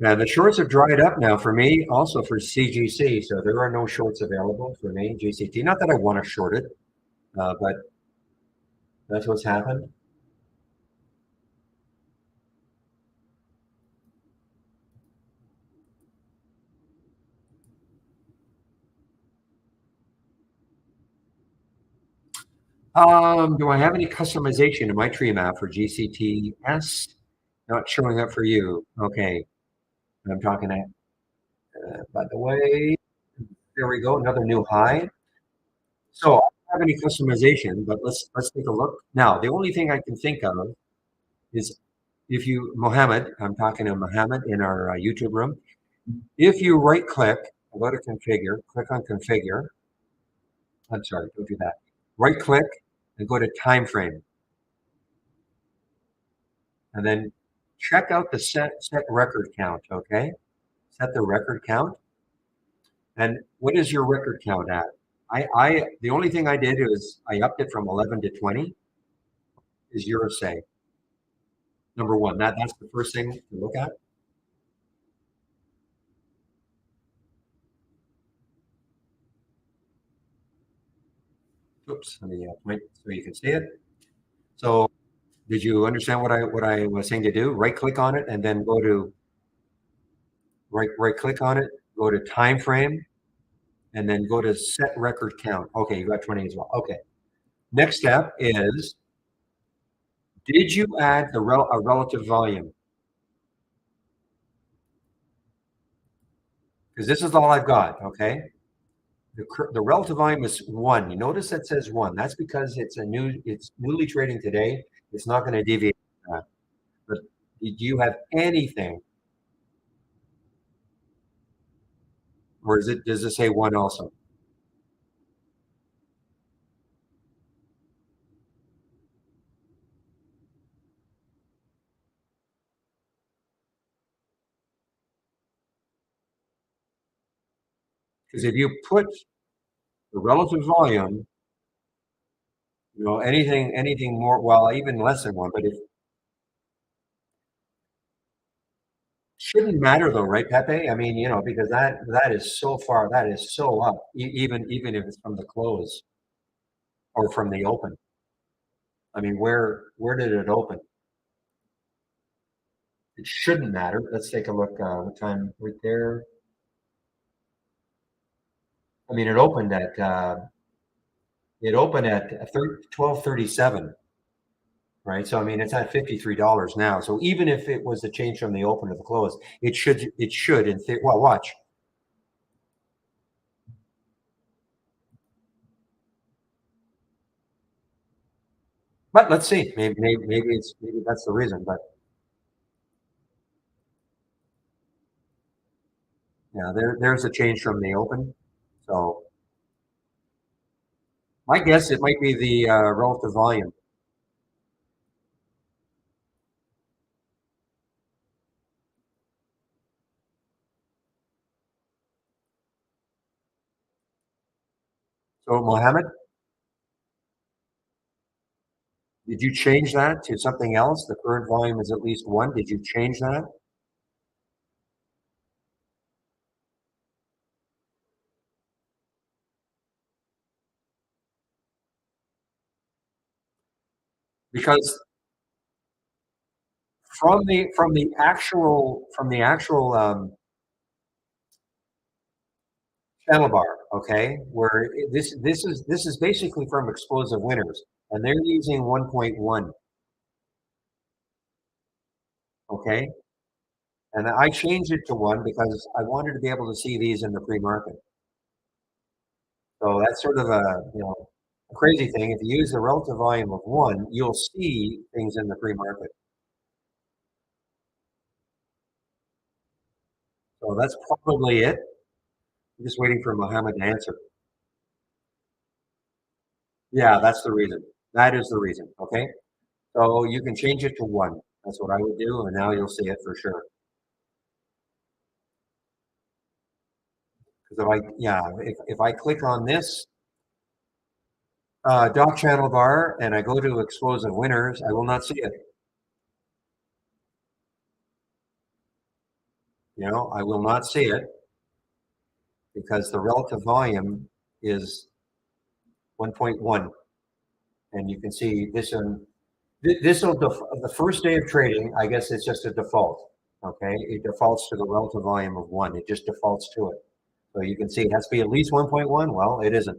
Now the shorts have dried up now for me, also for CGC. So there are no shorts available for me, GCT. Not that I want to short it, but that's what's happened. Do I have any customization in my tree map for GCTS? Not showing up for you. Okay, I'm talking to, by the way, there we go, another new high. So I don't have any customization, but let's take a look. Now, the only thing I can think of is if you, Mohammed, I'm talking to Mohammed in our YouTube room. If you right click, go to configure, click on configure. I'm sorry, don't do that. Right click and go to time frame, and then check out the set record count. Okay, set the record count. And what is your record count at? The only thing I did is I upped it from 11 to 20. Is your say number one? That's the first thing to look at. Oops, let me point so you can see it. So did you understand what I was saying to do? Right click on it and then go to right click on it, go to time frame, and then go to set record count. Okay, you got 20 as well. Okay. Next step is, did you add a relative volume? Because this is all I've got. Okay. The relative volume is one. You notice that says one. That's because it's newly trading today. It's not going to deviate from that. But do you have anything, or does it say one also? Because if you put the relative volume anything more, well, even less than one, but it shouldn't matter though, right, Pepe? I mean, because that is so far, that is so up, even if it's from the close or from the open. I mean, where did it open? It shouldn't matter. Let's take a look. What time right there? I mean, it opened at 12:37, right? So I mean, it's at $53 now. So even if it was a change from the open to the close, it should in theory. Well, watch. But let's see. Maybe that's the reason. But yeah, there's a change from the open. So my guess it might be the relative volume. So Mohammed, did you change that to something else? The current volume is at least one. Did you change that? Because from the actual channel bar, okay, where this is basically from explosive winners, and they're using 1.1, okay, and I changed it to one because I wanted to be able to see these in the pre-market. So that's sort of a crazy thing. If you use the relative volume of one, you'll see things in the pre-market. So that's probably it. I'm just waiting for Mohammed to answer. Yeah, that's the reason. That is the reason. Okay. So you can change it to one. That's what I would do, and now you'll see it for sure. Because if I click on this dock channel bar and I go to explosive winners, I will not see it. I will not see it because the relative volume is 1.1, and you can see this one. This will the first day of trading. I guess it's just a default. Okay, it defaults to the relative volume of one. It just defaults to it. So you can see it has to be at least 1.1. Well, it isn't.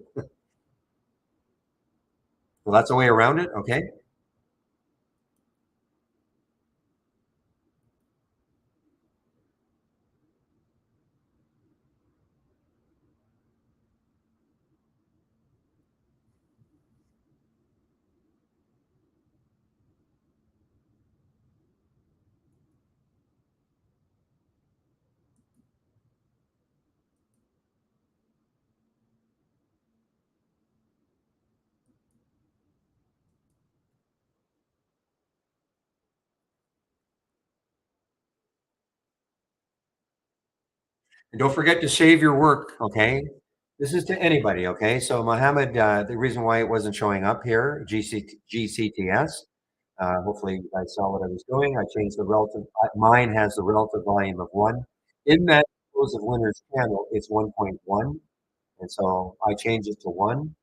So that's a way around it. Okay. And don't forget to save your work, okay? This is to anybody, okay? So Mohammed, the reason why it wasn't showing up here, GCTS, hopefully you guys saw what I was doing. I changed the relative, mine has the relative volume of one. In that explosive winners channel, it's 1.1. And so I changed it to one.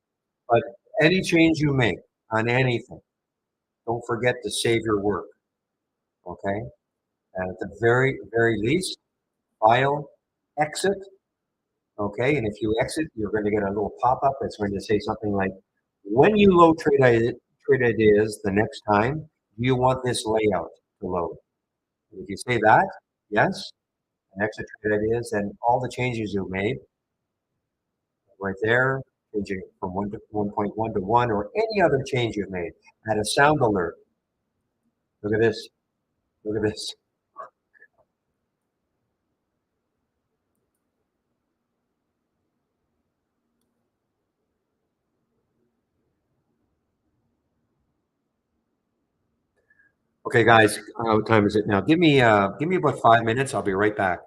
But any change you make on anything, don't forget to save your work, okay? And at the very, very least, file, exit. Okay, and if you exit, you're going to get a little pop-up that's going to say something like, when you load trade ideas the next time, do you want this layout to load? And if you say that, yes, and exit trade ideas, then all the changes you made right there, changing from 1.1 to 1, or any other change you've made, add a sound alert. Look at this. Look at this. Okay, guys, what time is it now? Give me about 5 minutes. I'll be right back.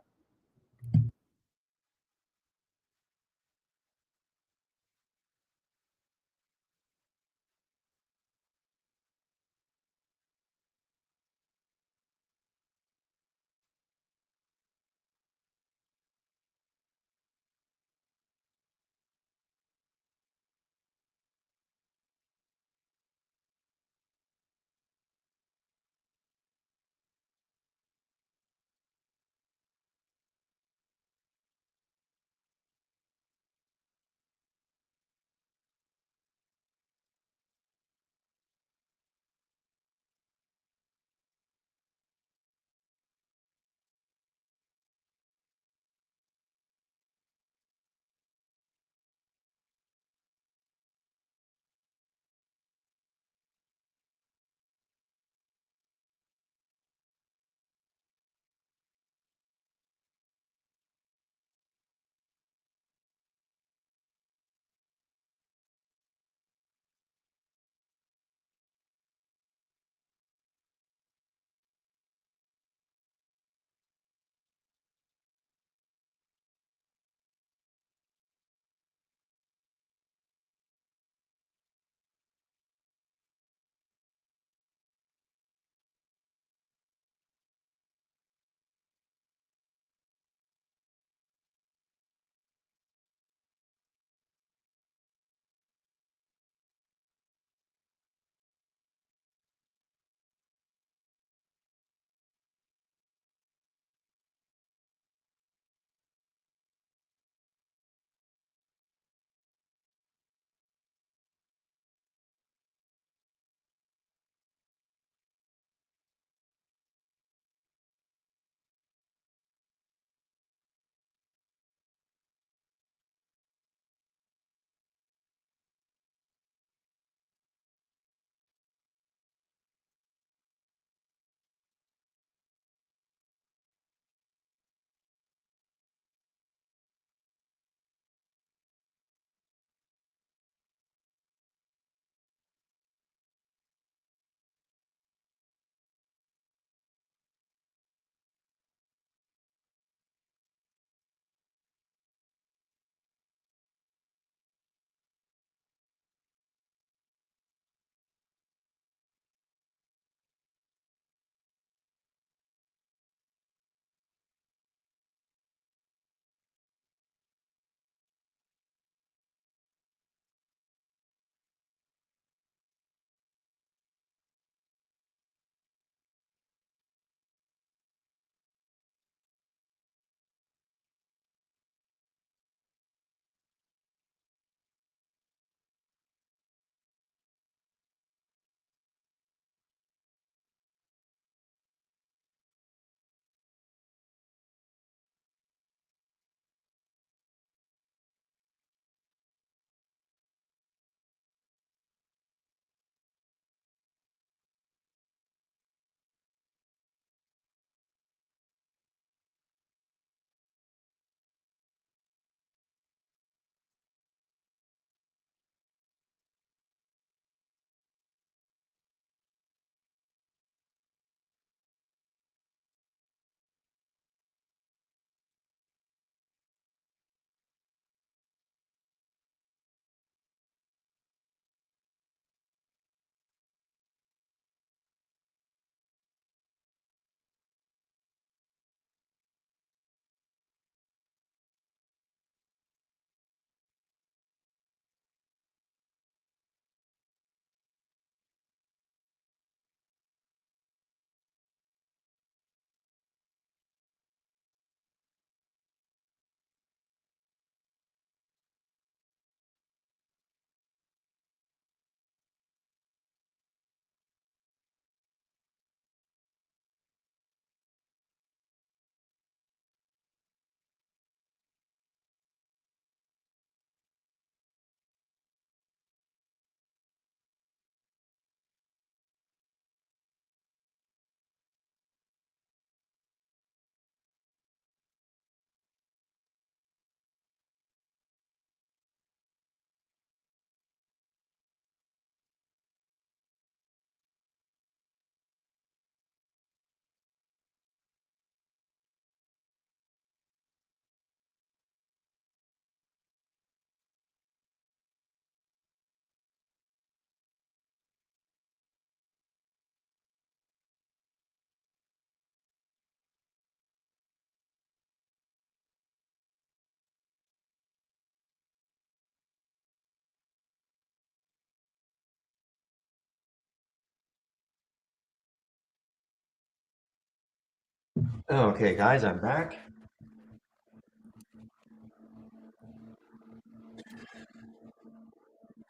Okay, guys, I'm back.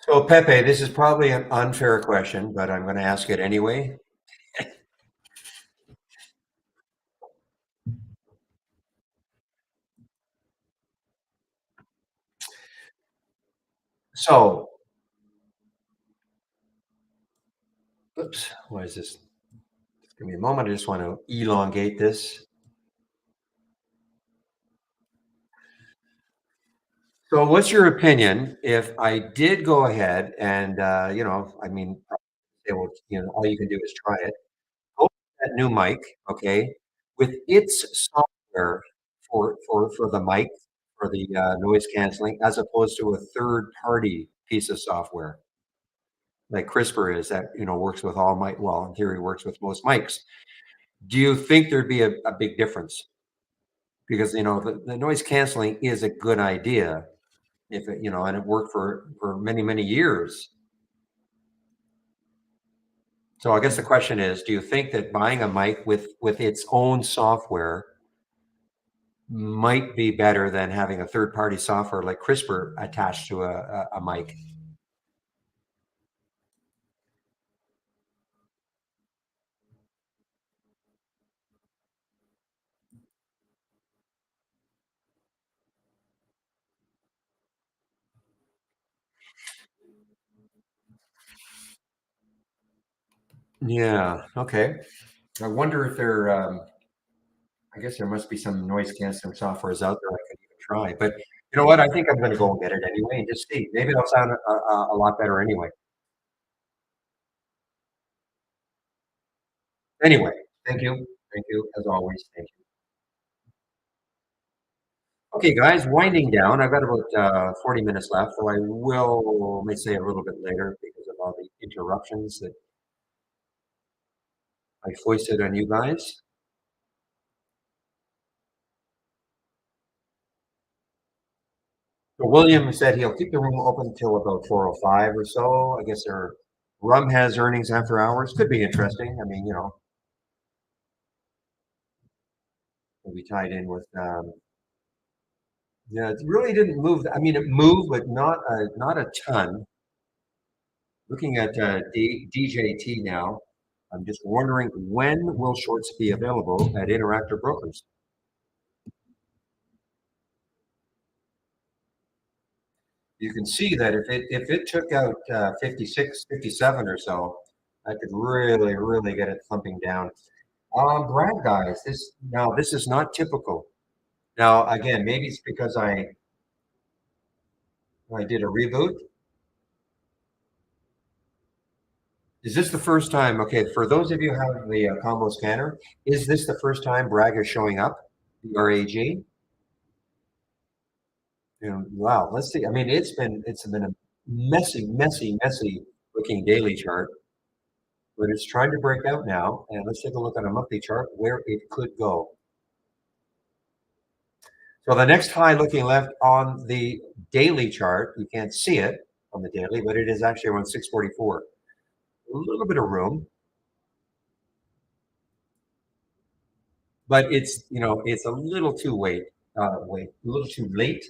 So, Pepe, this is probably an unfair question, but I'm going to ask it anyway. So, oops, why is this? Give me a moment. I just want to elongate this. So, what's your opinion if I did go ahead and, I mean, say, well, all you can do is try it. Go with that new mic, okay, with its software for the mic, for the noise canceling, as opposed to a third party piece of software like CRISPR is that works with all mic. Well, in theory, works with most mics. Do you think there'd be a big difference? Because the noise canceling is a good idea if it and it worked for many years. So I guess the question is, do you think that buying a mic with its own software might be better than having a third party software like CRISPR attached to a mic? Yeah. Okay. I wonder if I guess there must be some noise canceling softwares out there I could even try. But you know what? I think I'm going to go and get it anyway and just see. Maybe it'll sound a lot better anyway. Anyway, thank you. Thank you as always. Thank you. Okay, guys, winding down. I've got about 40 minutes left, so I will, may say a little bit later because of all the interruptions that I foisted on you guys. So William said he'll keep the room open until about 4:05 or so. I guess their rum has earnings after hours. Could be interesting. I mean, it'll be tied in with. Yeah, it really didn't move. I mean, it moved, but not a ton. Looking at DJT now, I'm just wondering when will shorts be available at Interactive Brokers? You can see that if it took out 56, 57 or so, I could really get it thumping down. Brad, guys, this is not typical. Now, again, maybe it's because I did a reboot. Is this the first time? Okay, for those of you who have the combo scanner, is this the first time Bragg is showing up? BRAG? And wow, let's see. I mean, it's been a messy looking daily chart, but it's trying to break out now. And let's take a look at a monthly chart where it could go. So the next high looking left on the daily chart, you can't see it on the daily, but it is actually around 644. A little bit of room, but it's a little too a little too late.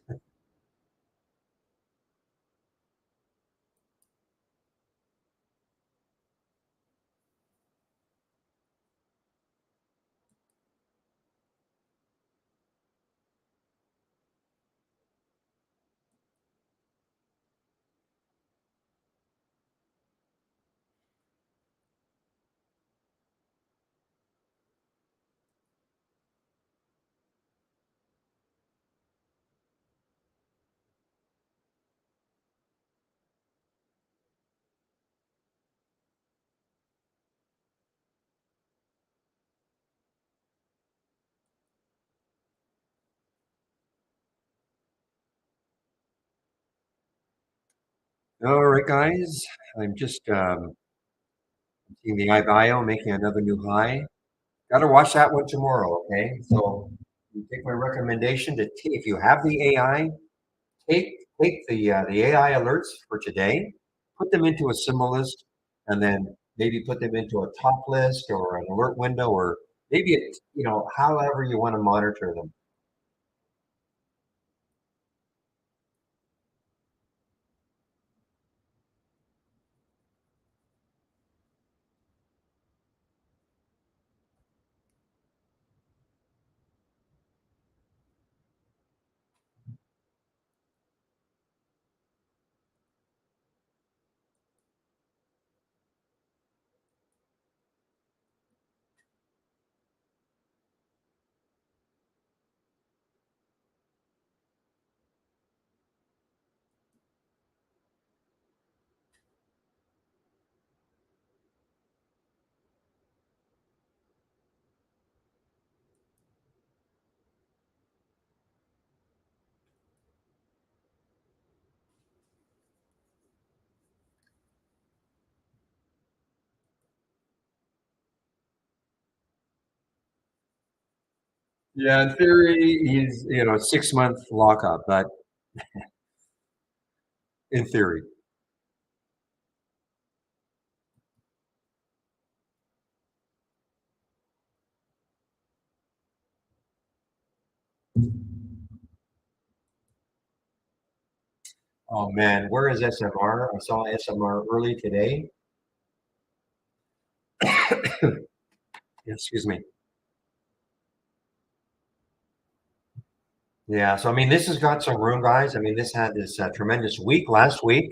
All right, guys, I'm just seeing the iBio making another new high. Got to watch that one tomorrow, okay? So you take my recommendation if you have the AI, take the AI alerts for today, put them into a symbol list, and then maybe put them into a top list or an alert window, or Maybe it's, however you want to monitor them. Yeah, in theory, he's 6 month lockup, but in theory. Oh man, where is SMR? I saw SMR early today. Excuse me. Yeah, so I mean, this has got some room, guys. I mean, this had this tremendous week last week.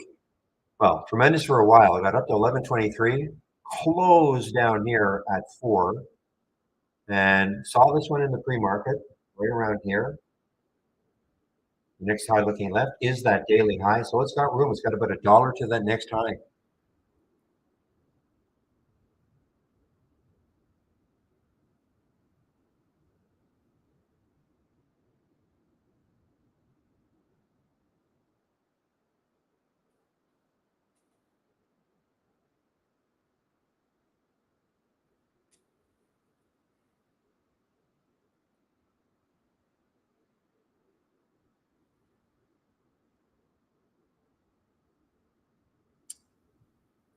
Well, tremendous for a while. It got up to 1123, closed down here at 4, and saw this one in the pre-market right around here. The next high looking left is that daily high, so it's got room. It's got about $1 to that next high.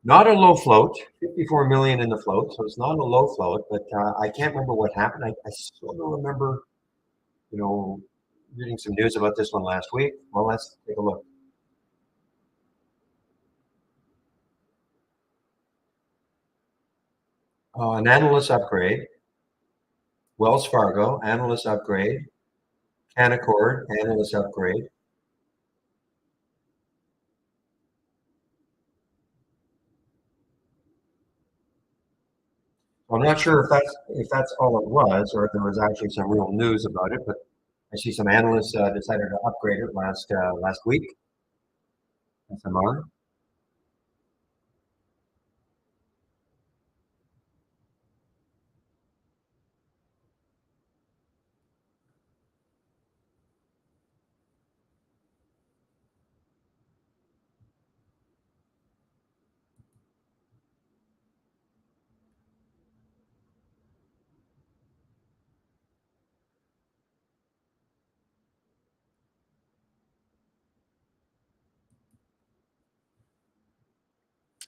Not a low float, 54 million in the float, so it's not a low float, but I can't remember what happened. I still don't remember, you know, reading some news about this one last week. Well, let's take a look. An analyst upgrade, Wells Fargo, analyst upgrade, Canaccord, analyst upgrade. I'm not sure if that's all it was, or if there was actually some real news about it. But I see some analysts decided to upgrade it last week. SMR.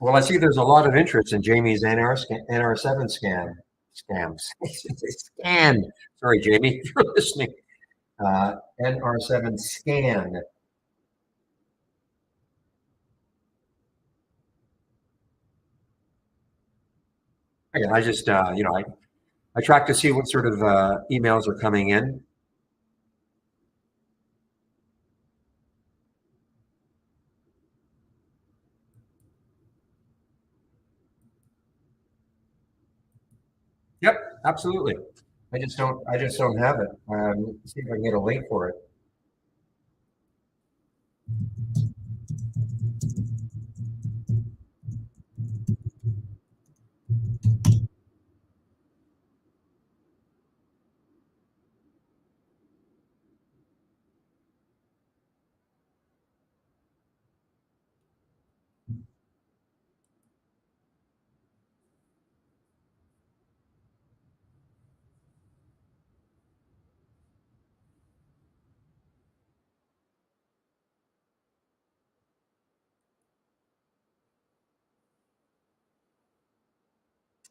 Well, I see there's a lot of interest in Jamie's NR7 scams. Scan. Sorry, Jamie, if you're listening. NR7 scan. Again, I just, I track to see what sort of emails are coming in. Yep, absolutely. I just don't have it. See if I can get a link for it.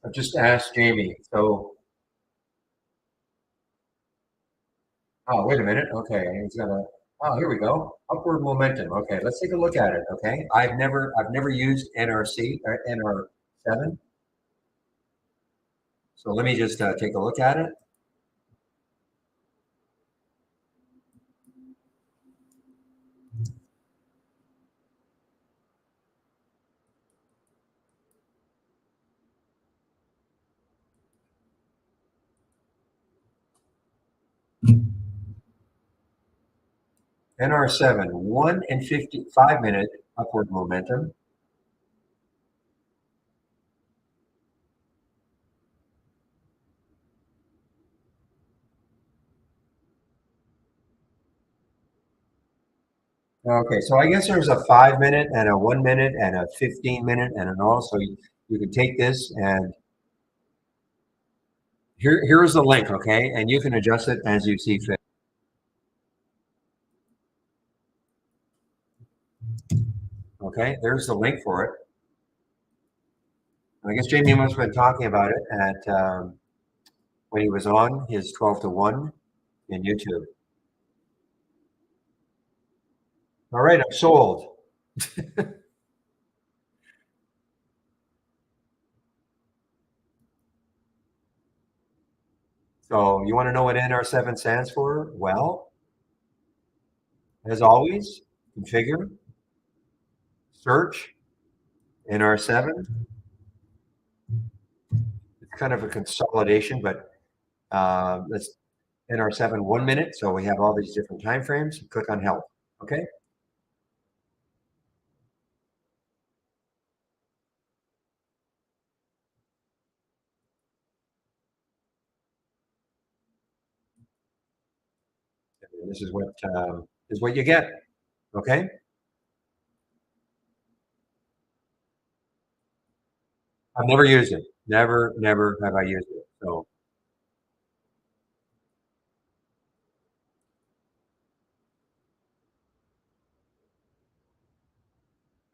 I've just asked Jamie. So Oh, wait a minute. Okay, he's gonna. Oh, here we go. Upward momentum. Okay, let's take a look at it. Okay, I've never used NRC or NR7, so let me just take a look at it. NR7, 1 and 55 minute upward momentum. Okay, so I guess there's a 5 minute and a 1 minute and a 15 minute and an all. So you can take this and here's the link, okay? And you can adjust it as you see fit. Okay, there's the link for it. I guess Jamie must have been talking about it at when he was on his 12 to 1 in YouTube. All right, I'm sold. So you want to know what NR7 stands for? Well, as always, configure, search, NR7. It's kind of a consolidation, but let's NR7 1 minute. So we have all these different time frames. Click on help. Okay. And this is what you get. Okay. I've never used it. Never have I used it. So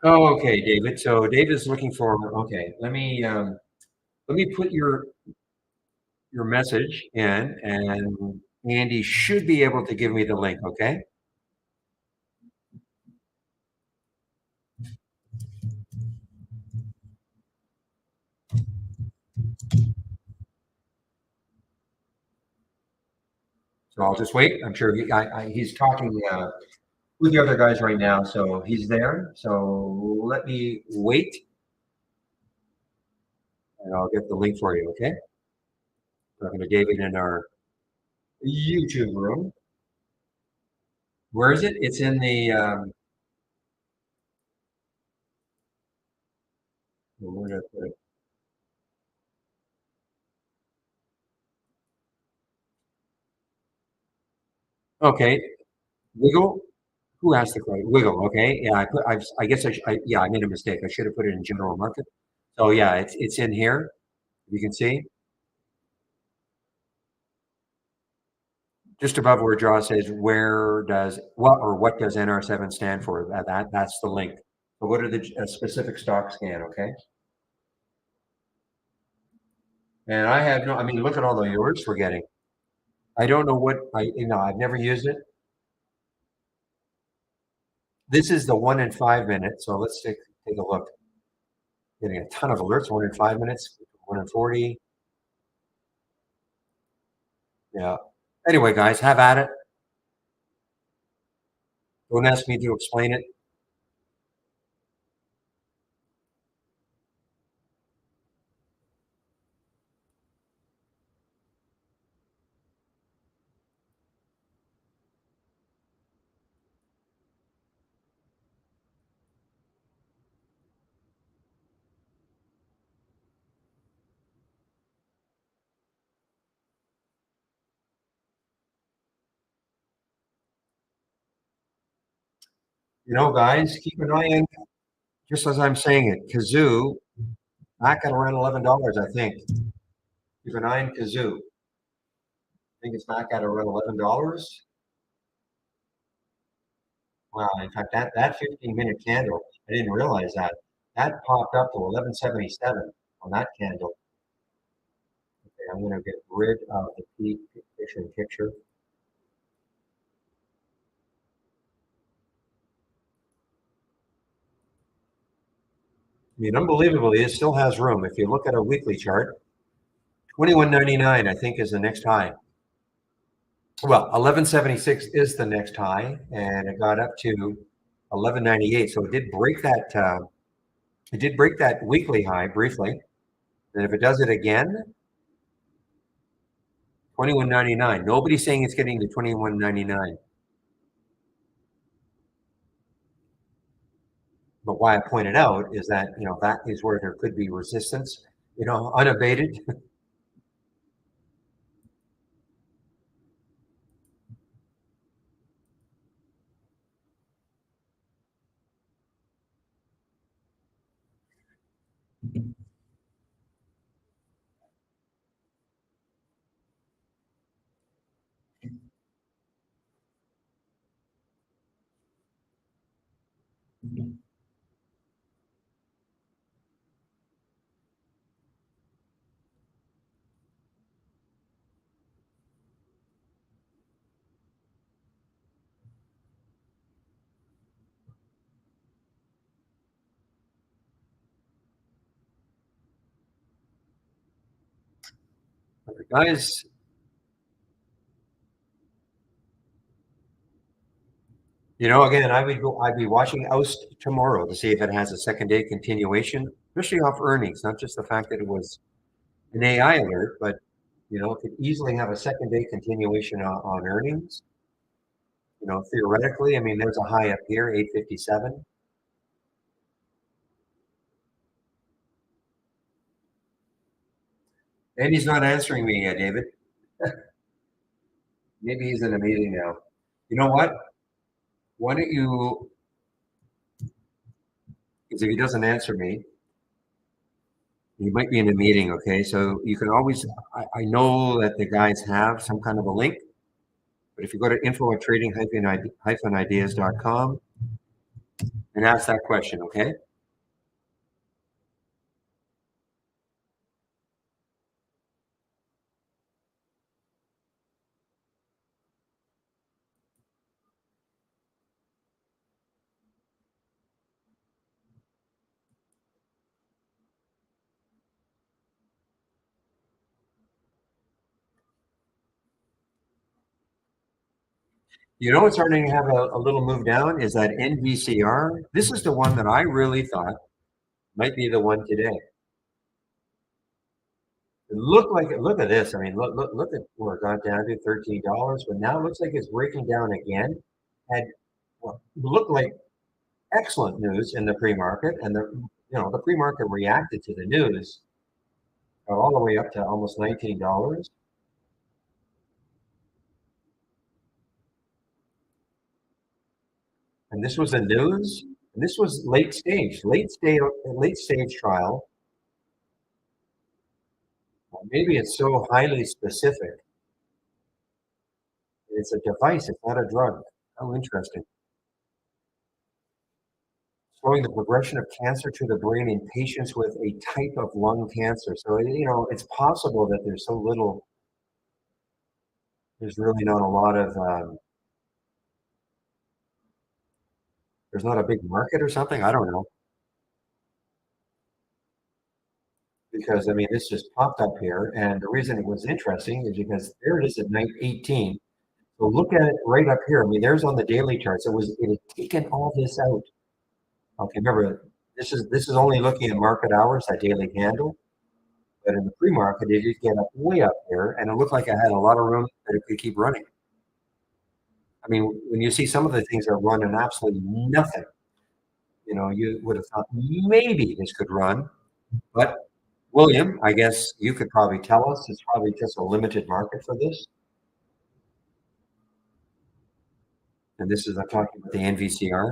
okay, David. So David's looking for. Okay, let me put your message in, and Andy should be able to give me the link. Okay. So I'll just wait. I'm sure he's talking with the other guys right now, so he's there. So let me wait, and I'll get the link for you. Okay. Talking to David in our YouTube room. Where is it? It's in the. Where did I put it? Okay. Wiggle. Who asked the question? Wiggle. Okay. Yeah. I guess yeah. I made a mistake. I should have put it in general market. So yeah, it's in here. You can see just above where Jaw says, where does what does NR7 stand for? That's the link. So what are the specific stock scan? Okay. And I have no. I mean, look at all the alerts we're getting. I don't know what I've never used it. This is the 1 and 5 minute. So let's take a look. Getting a ton of alerts. 1 and 5 minutes. 1 and 40. Yeah. Anyway, guys, have at it. Don't ask me to explain it. Guys, keep an eye on, just as I'm saying it, Kazoo back at around $11, I think. Keep an eye on Kazoo. I think it's back at around $11. Wow, in fact, that 15-minute candle, I didn't realize that. That popped up to 1177 on that candle. Okay, I'm going to get rid of the peak picture in picture. mean, unbelievably, it still has room. If you look at a weekly chart, 21.99, I think, is the next high. Well, 11.76 is the next high, and it got up to 11.98. So it did break that. It did break that weekly high briefly. And if it does it again, 21.99. Nobody's saying it's getting to 21.99. But why I pointed out is that that is where there could be resistance, unabated. Guys, again, I'd be watching Oust tomorrow to see if it has a second day continuation, especially off earnings, not just the fact that it was an AI alert, but it could easily have a second day continuation on earnings. Theoretically, I mean, there's a high up here, 857. And he's not answering me yet, David. Maybe he's in a meeting now. You know what? Why don't you, because if he doesn't answer me, he might be in a meeting, okay? So you can always, I know that the guys have some kind of a link, but if you go to info at trading-ideas.com and ask that question, okay? You know what's starting to have a little move down is that NVCR. This is the one that I really thought might be the one today. It looked like it. Look at this. I mean, look at where it got down to $13, but now it looks like it's breaking down again. Had well, looked like excellent news in the pre-market, and the pre-market reacted to the news all the way up to almost $19. And this was the news. And this was late stage trial. Maybe it's so highly specific. It's a device. It's not a drug. How interesting. Slowing the progression of cancer to the brain in patients with a type of lung cancer. So, it's possible that there's really not a lot of, there's not a big market or something. I don't know. Because, I mean, this just popped up here. And the reason it was interesting is because there it is at night 18. So look at it right up here. I mean, there's on the daily charts. It had taken all this out. Okay, remember, this is only looking at market hours, that daily candle. But in the pre-market, it did get up way up there, and it looked like I had a lot of room that it could keep running. I mean, when you see some of the things that run in absolutely nothing, you would have thought maybe this could run. But William, I guess you could probably tell us it's probably just a limited market for this. And this is I'm talking about the NVCR.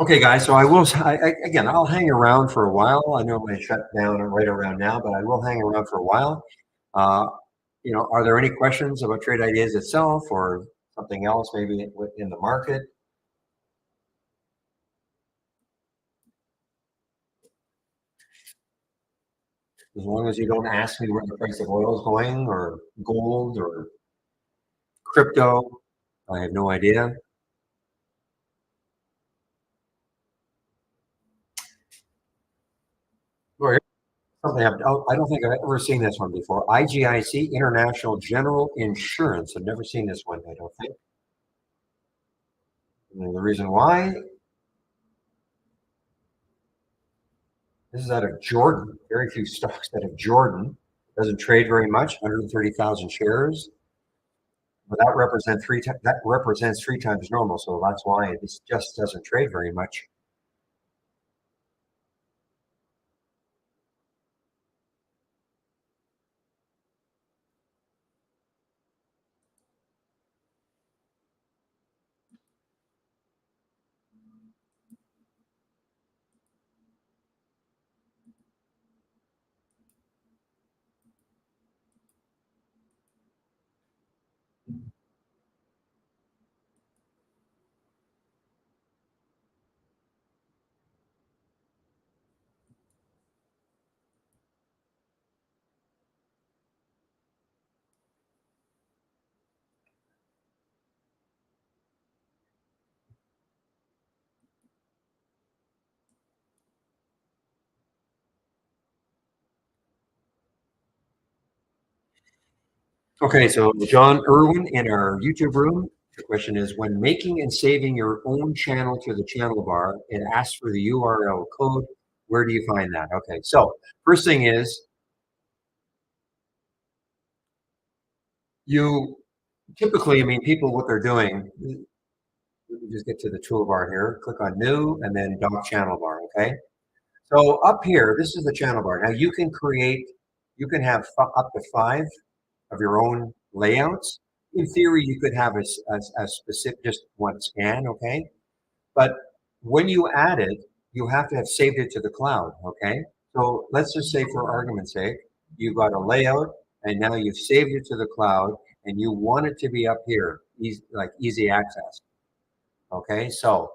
Okay, guys. So again, I'll hang around for a while. I know I shut down right around now, but I will hang around for a while. Uh, are there any questions about trade ideas itself or something else, maybe in the market? As long as you don't ask me where the price of oil is going or gold or crypto, I have no idea. Or something I don't think I've ever seen this one before. IGIC, International General Insurance. I've never seen this one, I don't think. And the reason why, this is out of Jordan. Very few stocks out of Jordan. Doesn't trade very much, 130,000 shares. But that represents three times normal. So that's why this just doesn't trade very much. Okay, so John Irwin in our YouTube room. The question is, when making and saving your own channel to the channel bar, it asks for the URL code. Where do you find that? Okay, so first thing is you typically, I mean, people, what they're doing, let me just get to the toolbar here, click on new and then dock channel bar, okay? So up here, this is the channel bar. Now you can have up to 5 of your own layouts. In theory, you could have a specific, just one scan, okay? But when you add it, you have to have saved it to the cloud, okay? So let's just say, for argument's sake, you've got a layout and now you've saved it to the cloud and you want it to be up here, easy, like easy access, okay? So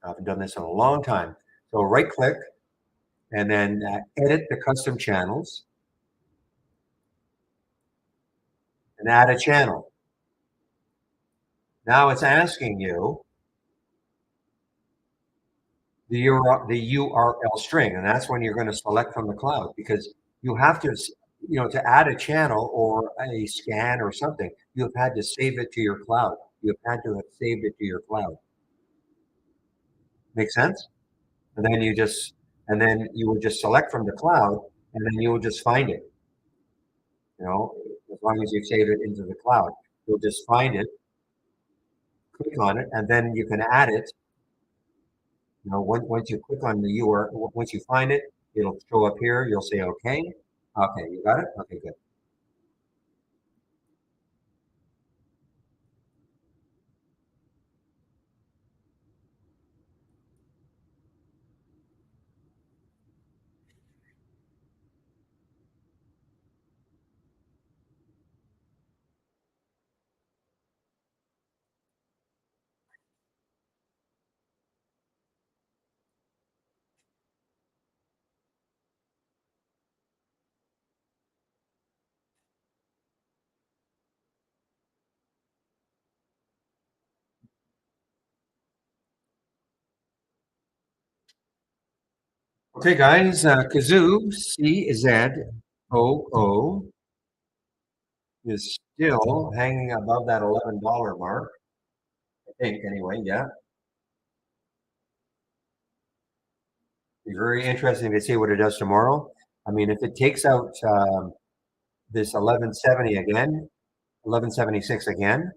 I haven't done this in a long time. So right click and then edit the custom channels and add a channel. Now it's asking you the URL string, and that's when you're going to select from the cloud because you have to, to add a channel or a scan or something, you've had to save it to your cloud. You've had to have saved it to your cloud. Make sense? And then you would just select from the cloud, and then you will just find it. As long as you save it into the cloud, you'll just find it, click on it, and then you can add it. Once you click on the URL, once you find it, it'll show up here. You'll say, okay. Okay, you got it? Okay, good. Okay, guys, Kazoo, CZOO, is still hanging above that $11 mark, I think, anyway. Yeah. Be very interesting to see what it does tomorrow. I mean, if it takes out this 1170 again, 1176 again,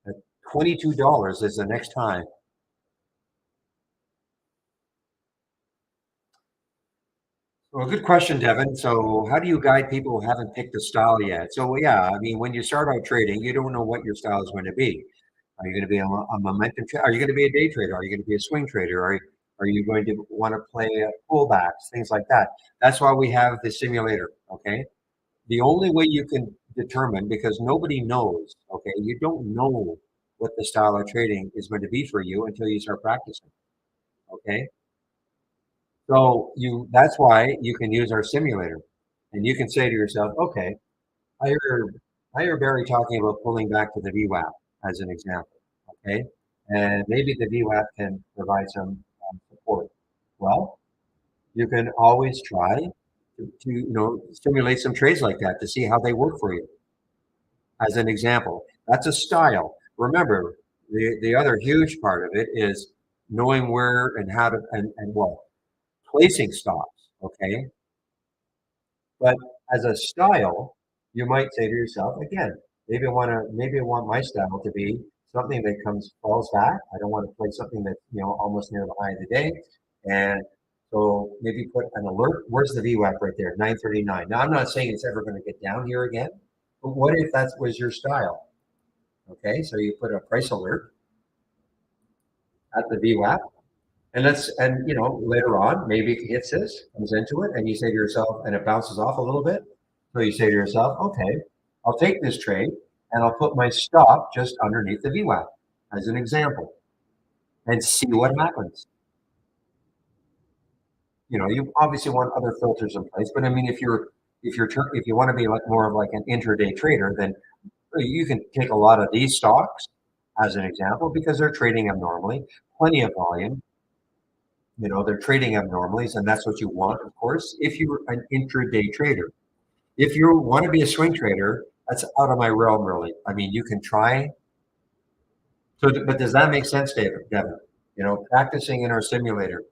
at $22 is the next time. Well, good question, Devin. So, how do you guide people who haven't picked a style yet? So, yeah, I mean, when you start out trading, you don't know what your style is going to be. Are you going to be a momentum trader? Are you going to be a day trader? Are you going to be a swing trader? Are you going to want to play pullbacks, things like that? That's why we have the simulator. Okay. The only way you can determine, because nobody knows, okay, you don't know what the style of trading is going to be for you until you start practicing. Okay. So that's why you can use our simulator. And you can say to yourself, okay, I heard I heard Barry talking about pulling back to the VWAP as an example. Okay. And maybe the VWAP can provide some support. Well, you can always try to simulate some trades like that to see how they work for you. As an example, that's a style. Remember, the other huge part of it is knowing where and how to and well, placing stops. Okay. But as a style, you might say to yourself, again, maybe I want my style to be something that falls back. I don't want to play something that's almost near the high of the day. And so maybe put an alert. Where's the VWAP right there? 939. Now I'm not saying it's ever going to get down here again, but what if that was your style? Okay, so you put a price alert at the VWAP. And later on, maybe it hits this, comes into it, and you say to yourself, and it bounces off a little bit. So you say to yourself, okay, I'll take this trade and I'll put my stop just underneath the VWAP as an example and see what happens. You obviously want other filters in place, but I mean, if you want to be like more of like an intraday trader, then you can take a lot of these stocks as an example because they're trading abnormally, plenty of volume. They're trading abnormalities, and that's what you want, of course, if you're an intraday trader. If you want to be a swing trader, that's out of my realm, really. I mean, you can try. So, but does that make sense, David? Devin? Practicing in our simulator,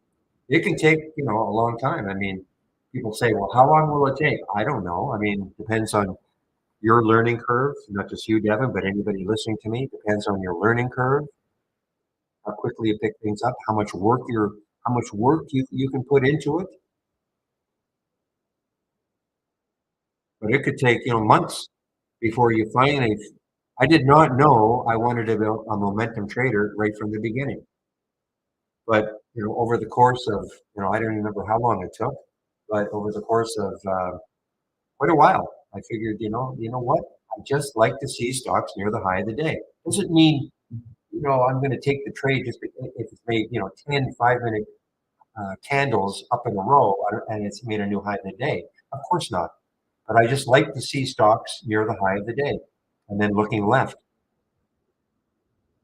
it can take a long time. I mean, people say, "Well, how long will it take?" I don't know. I mean, depends on your learning curve, not just you, Devin, but anybody listening to me. Depends on your learning curve, how quickly you pick things up, how much work you can put into it. But it could take months before you finally. I did not know I wanted to be a momentum trader right from the beginning. But over the course of I don't remember how long it took, but over the course of quite a while, I figured what, I just like to see stocks near the high of the day. Doesn't mean I'm going to take the trade just if it's made 10 5-minute candles up in a row and it's made a new high of the day. Of course not. But I just like to see stocks near the high of the day and then looking left,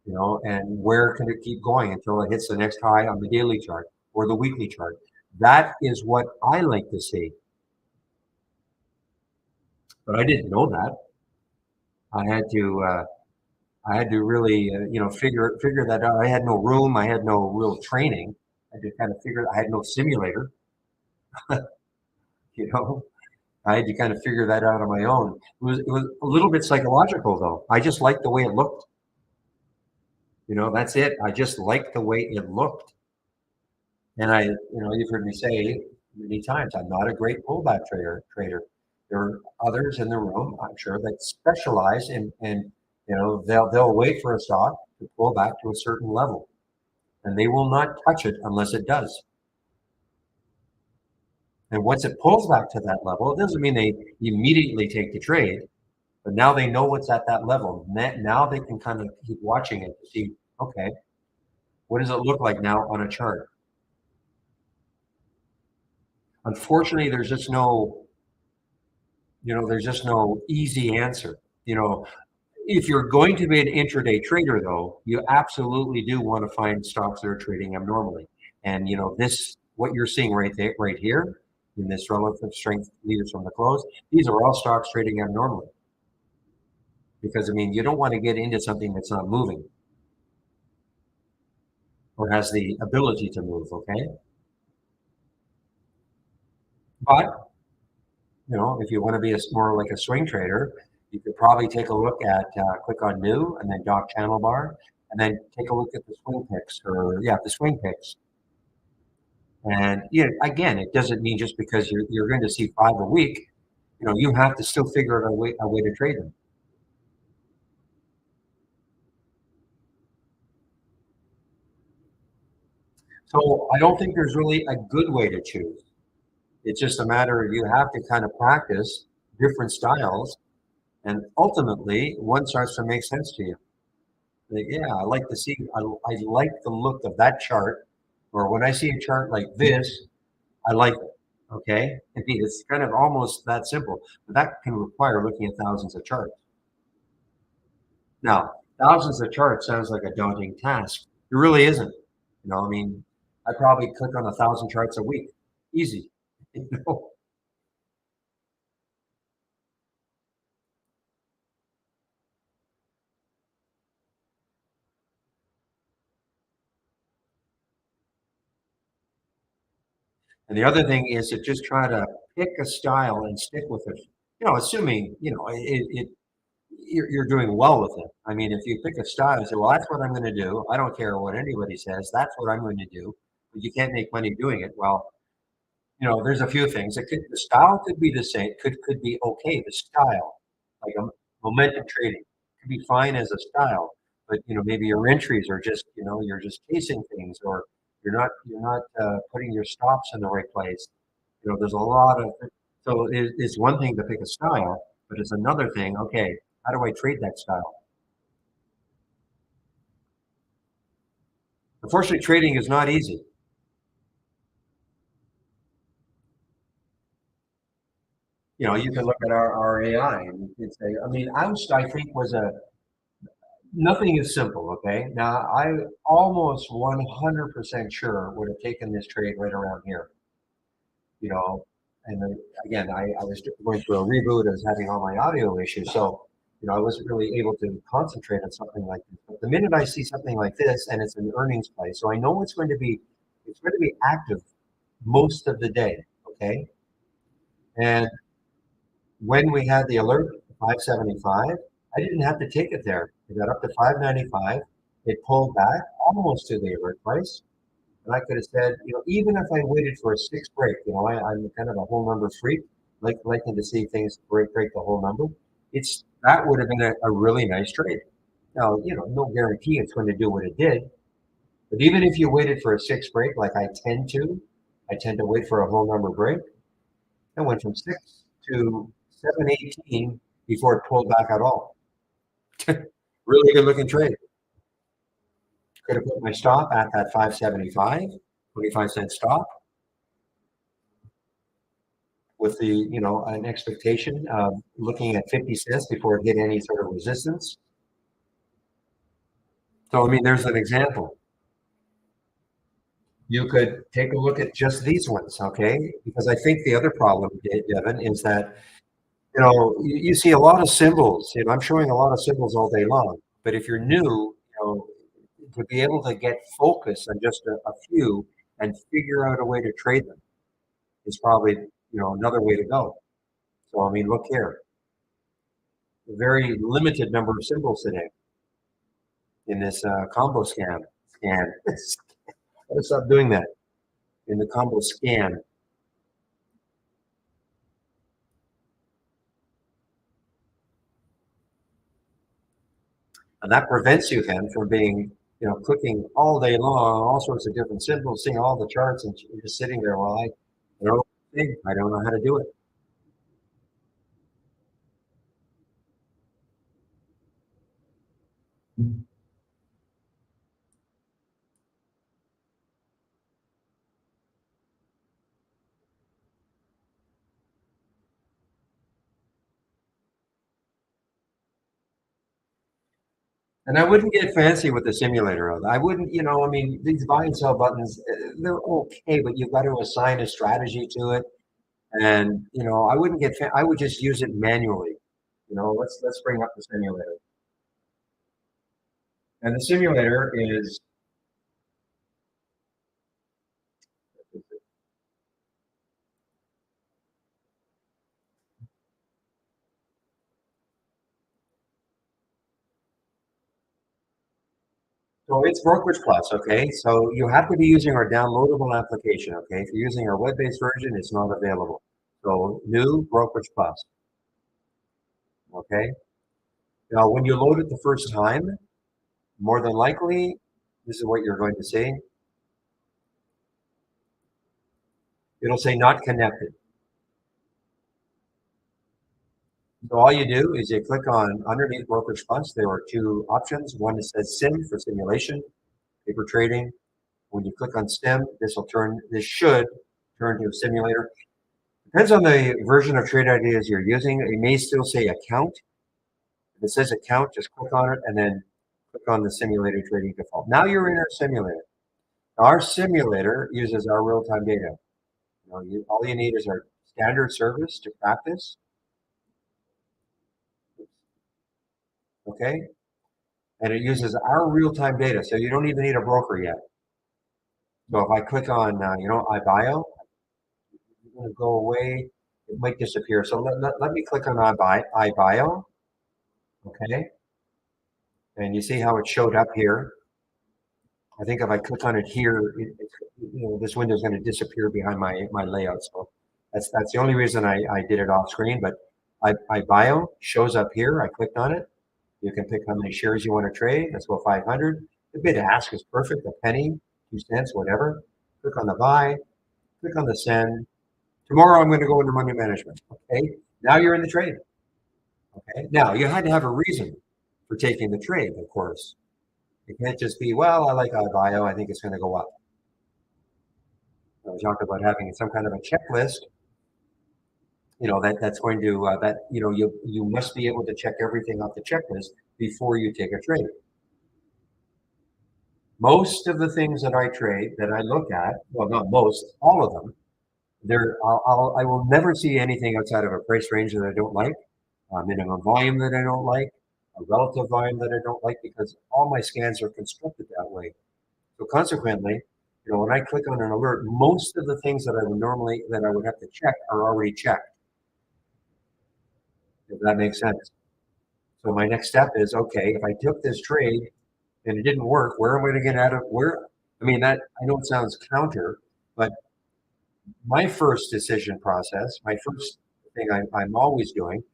and where can it keep going until it hits the next high on the daily chart or the weekly chart. That is what I like to see. But I didn't know that. I had to really, figure that out. I had no room. I had no real training. I had to kind of figure. I had no simulator. you know, I had to kind of figure that out on my own. It was a little bit psychological though. I just liked the way it looked. That's it. I just liked the way it looked. And you've heard me say many times, I'm not a great pullback trader. There are others in the room, I'm sure, that specialize in they'll wait for a stock to pull back to a certain level, and they will not touch it unless it does. And once it pulls back to that level, it doesn't mean they immediately take the trade, but now they know what's at that level. Now they can kind of keep watching it to see, okay, what does it look like now on a chart? Unfortunately, there's just no easy answer. If you're going to be an intraday trader, though, you absolutely do want to find stocks that are trading abnormally. And what you're seeing right here in this relative strength leaders from the close, these are all stocks trading abnormally. Because you don't want to get into something that's not moving or has the ability to move. Okay, but if you want to be more like a swing trader, you could probably take a look at click on new and then dock channel bar, and then take a look at the swing picks the swing picks. And again, it doesn't mean just because you're going to see 5 a week, you have to still figure out a way to trade them. So I don't think there's really a good way to choose. It's just a matter of you have to kind of practice different styles, and ultimately one starts to make sense to you. Like, yeah, I like to see, I like the look of that chart, or when I see a chart like this, I like it. Okay, I mean, it's kind of almost that simple, but that can require looking at thousands of charts. Now, thousands of charts sounds like a daunting task. It really isn't. I mean, I probably click on 1,000 charts a week, easy. You know? And the other thing is to just try to pick a style and stick with it. Assuming you're doing well with it. I mean, if you pick a style and say, "Well, that's what I'm going to do. I don't care what anybody says. That's what I'm going to do," but you can't make money doing it. Well, there's a few things. The style could be the same. Could be okay. The style, like a momentum trading, could be fine as a style. But maybe your entries are just you're just chasing things, or you're not putting your stops in the right place. There's a lot of so it's one thing to pick a style, but it's another thing. Okay, how do I trade that style? Unfortunately, trading is not easy. You can look at our AI and you can say, I mean, Oust, I think, was a nothing is simple, okay? Now, I almost 100% sure would have taken this trade right around here, you know. And then, again, I was going through a reboot. I was having all my audio issues. So, I wasn't really able to concentrate on something like this. But the minute I see something like this and it's an earnings play, so I know it's going to be active most of the day, okay? And when we had the alert, 575, I didn't have to take it there. It got up to 595. It pulled back almost to the alert price. And I could have said, even if I waited for a six break, I'm kind of a whole number freak, liking to see things break the whole number. That would have been a really nice trade. Now, no guarantee it's going to do what it did. But even if you waited for a six break, like I tend to wait for a whole number break. It went from 6 to 718 before it pulled back at all. Really good looking trade. Could have put my stop at that 575, 25-cent stop with an expectation of looking at 50 cents before it hit any sort of resistance. So, I mean, there's an example. You could take a look at just these ones, okay? Because I think the other problem, Devin, is that you see a lot of symbols. I'm showing a lot of symbols all day long. But if you're new, to be able to get focus on just a few and figure out a way to trade them is probably another way to go. So I mean, look here, a very limited number of symbols today in this combo scan. Gotta stop doing that in the combo scan, and that prevents you then from being clicking all day long, all sorts of different symbols, seeing all the charts, and you're just sitting there while I don't know how to do it. And I wouldn't get fancy with the simulator. I wouldn't, I mean, these buy and sell buttons, they're okay, but you've got to assign a strategy to it. And, I wouldn't I would just use it manually. Let's bring up the simulator. And the simulator is, so it's Brokerage Plus, okay? So you have to be using our downloadable application, okay? If you're using our web-based version, it's not available. So new Brokerage Plus, okay? Now, when you load it the first time, more than likely, this is what you're going to see. It'll say not connected. So all you do is you click on underneath brokerage plus. There are two options. One that says sim for simulation, paper trading. When you click on sim, this should turn to a simulator. Depends on the version of Trade Ideas you're using. It may still say account. If it says account, just click on it and then click on the simulator trading default. Now you're in our simulator. Our simulator uses our real-time data. All you need is our standard service to practice. Okay, and it uses our real-time data, so you don't even need a broker yet. So if I click on, iBio, it's going to go away. It might disappear. So let me click on iBio. Okay, and you see how it showed up here. I think if I click on it here, this window is going to disappear behind my layout. So that's the only reason I did it off screen. But iBio shows up here. I clicked on it. You can pick how many shares you want to trade. Let's go 500. The bid ask is perfect. A penny, 2 cents, whatever. Click on the buy. Click on the send. Tomorrow I'm going to go into money management. Okay. Now you're in the trade. Okay. Now you had to have a reason for taking the trade, of course. It can't just be, well, I like iBio. I think it's going to go up. We talked about having some kind of a checklist. That's going to you must be able to check everything off the checklist before you take a trade. Most of the things that I trade, that I look at, well, not most, all of them, I will never see anything outside of a price range that I don't like, a minimum volume that I don't like, a relative volume that I don't like, because all my scans are constructed that way. So consequently, when I click on an alert, most of the things that I would have to check are already checked. If that makes sense. So my next step is, okay, if I took this trade and it didn't work, where am I going to get out of where? I mean, that I know it sounds counter, but my first decision process, my first thing I'm always doing,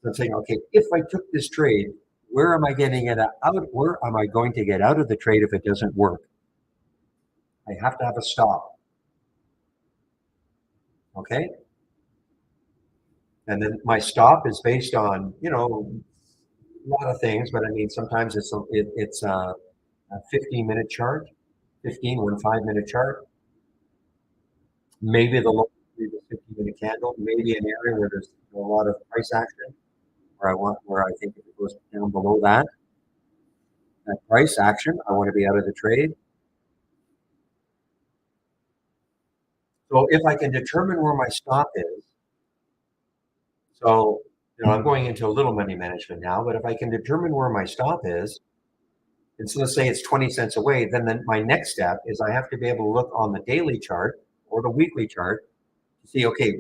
I'm saying, okay, if I took this trade, where am I getting it out? Where am I going to get out of the trade if it doesn't work? I have to have a stop. Okay. And then my stop is based on, a lot of things, but I mean, sometimes it's a 15-minute chart, 5-minute chart. Maybe the low, maybe the 50-minute candle, maybe an area where there's a lot of price action, where I think if it goes down below that price action, I want to be out of the trade. So if I can determine where my stop is, so I'm going into a little money management now, but if I can determine where my stop is, and so let's say it's 20 cents away, then my next step is I have to be able to look on the daily chart or the weekly chart to see, okay,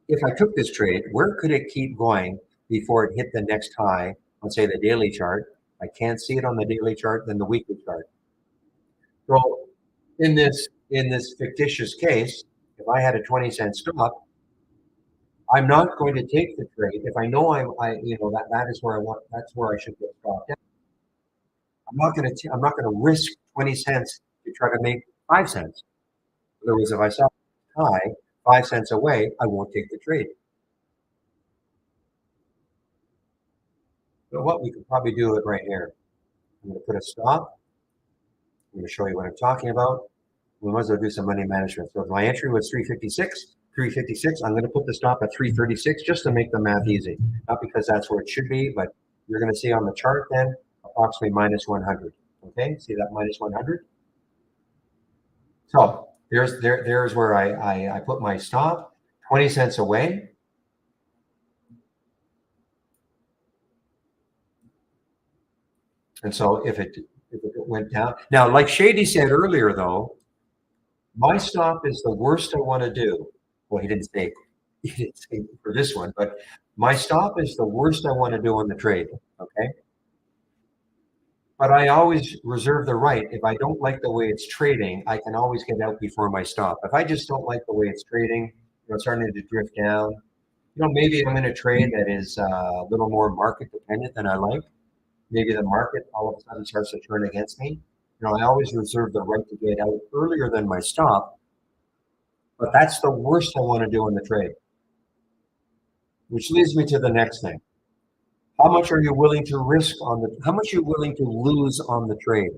if I took this trade, where could it keep going before it hit the next high on, say, the daily chart? I can't see it on the daily chart, then the weekly chart. So in this fictitious case, if I had a 20-cent stop, I'm not going to take the trade if I know that is where I want. That's where I should get stopped. I'm not going to risk 20 cents to try to make 5 cents. In other words, if I saw high 5 cents away, I won't take the trade. You know what? We could probably do it right here. I'm going to put a stop. I'm going to show you what I'm talking about. We might as well do some money management. So if my entry was 356, I'm going to put the stop at 336 just to make the math easy. Not because that's where it should be, but you're going to see on the chart then approximately minus 100. Okay, see that minus 100? So there's where I put my stop, 20 cents away. And so if it went down, now like Shady said earlier though, my stop is the worst I want to do. Well, he didn't say for this one, but my stop is the worst I want to do on the trade. Okay. But I always reserve the right. If I don't like the way it's trading, I can always get out before my stop. If I just don't like the way it's trading, starting to drift down, maybe I'm in a trade that is a little more market dependent than I like. Maybe the market all of a sudden starts to turn against me. I always reserve the right to get out earlier than my stop But that's the worst I want to do in the trade. Which leads me to the next thing. How much are you willing to risk on the, how much are you willing to lose on the trade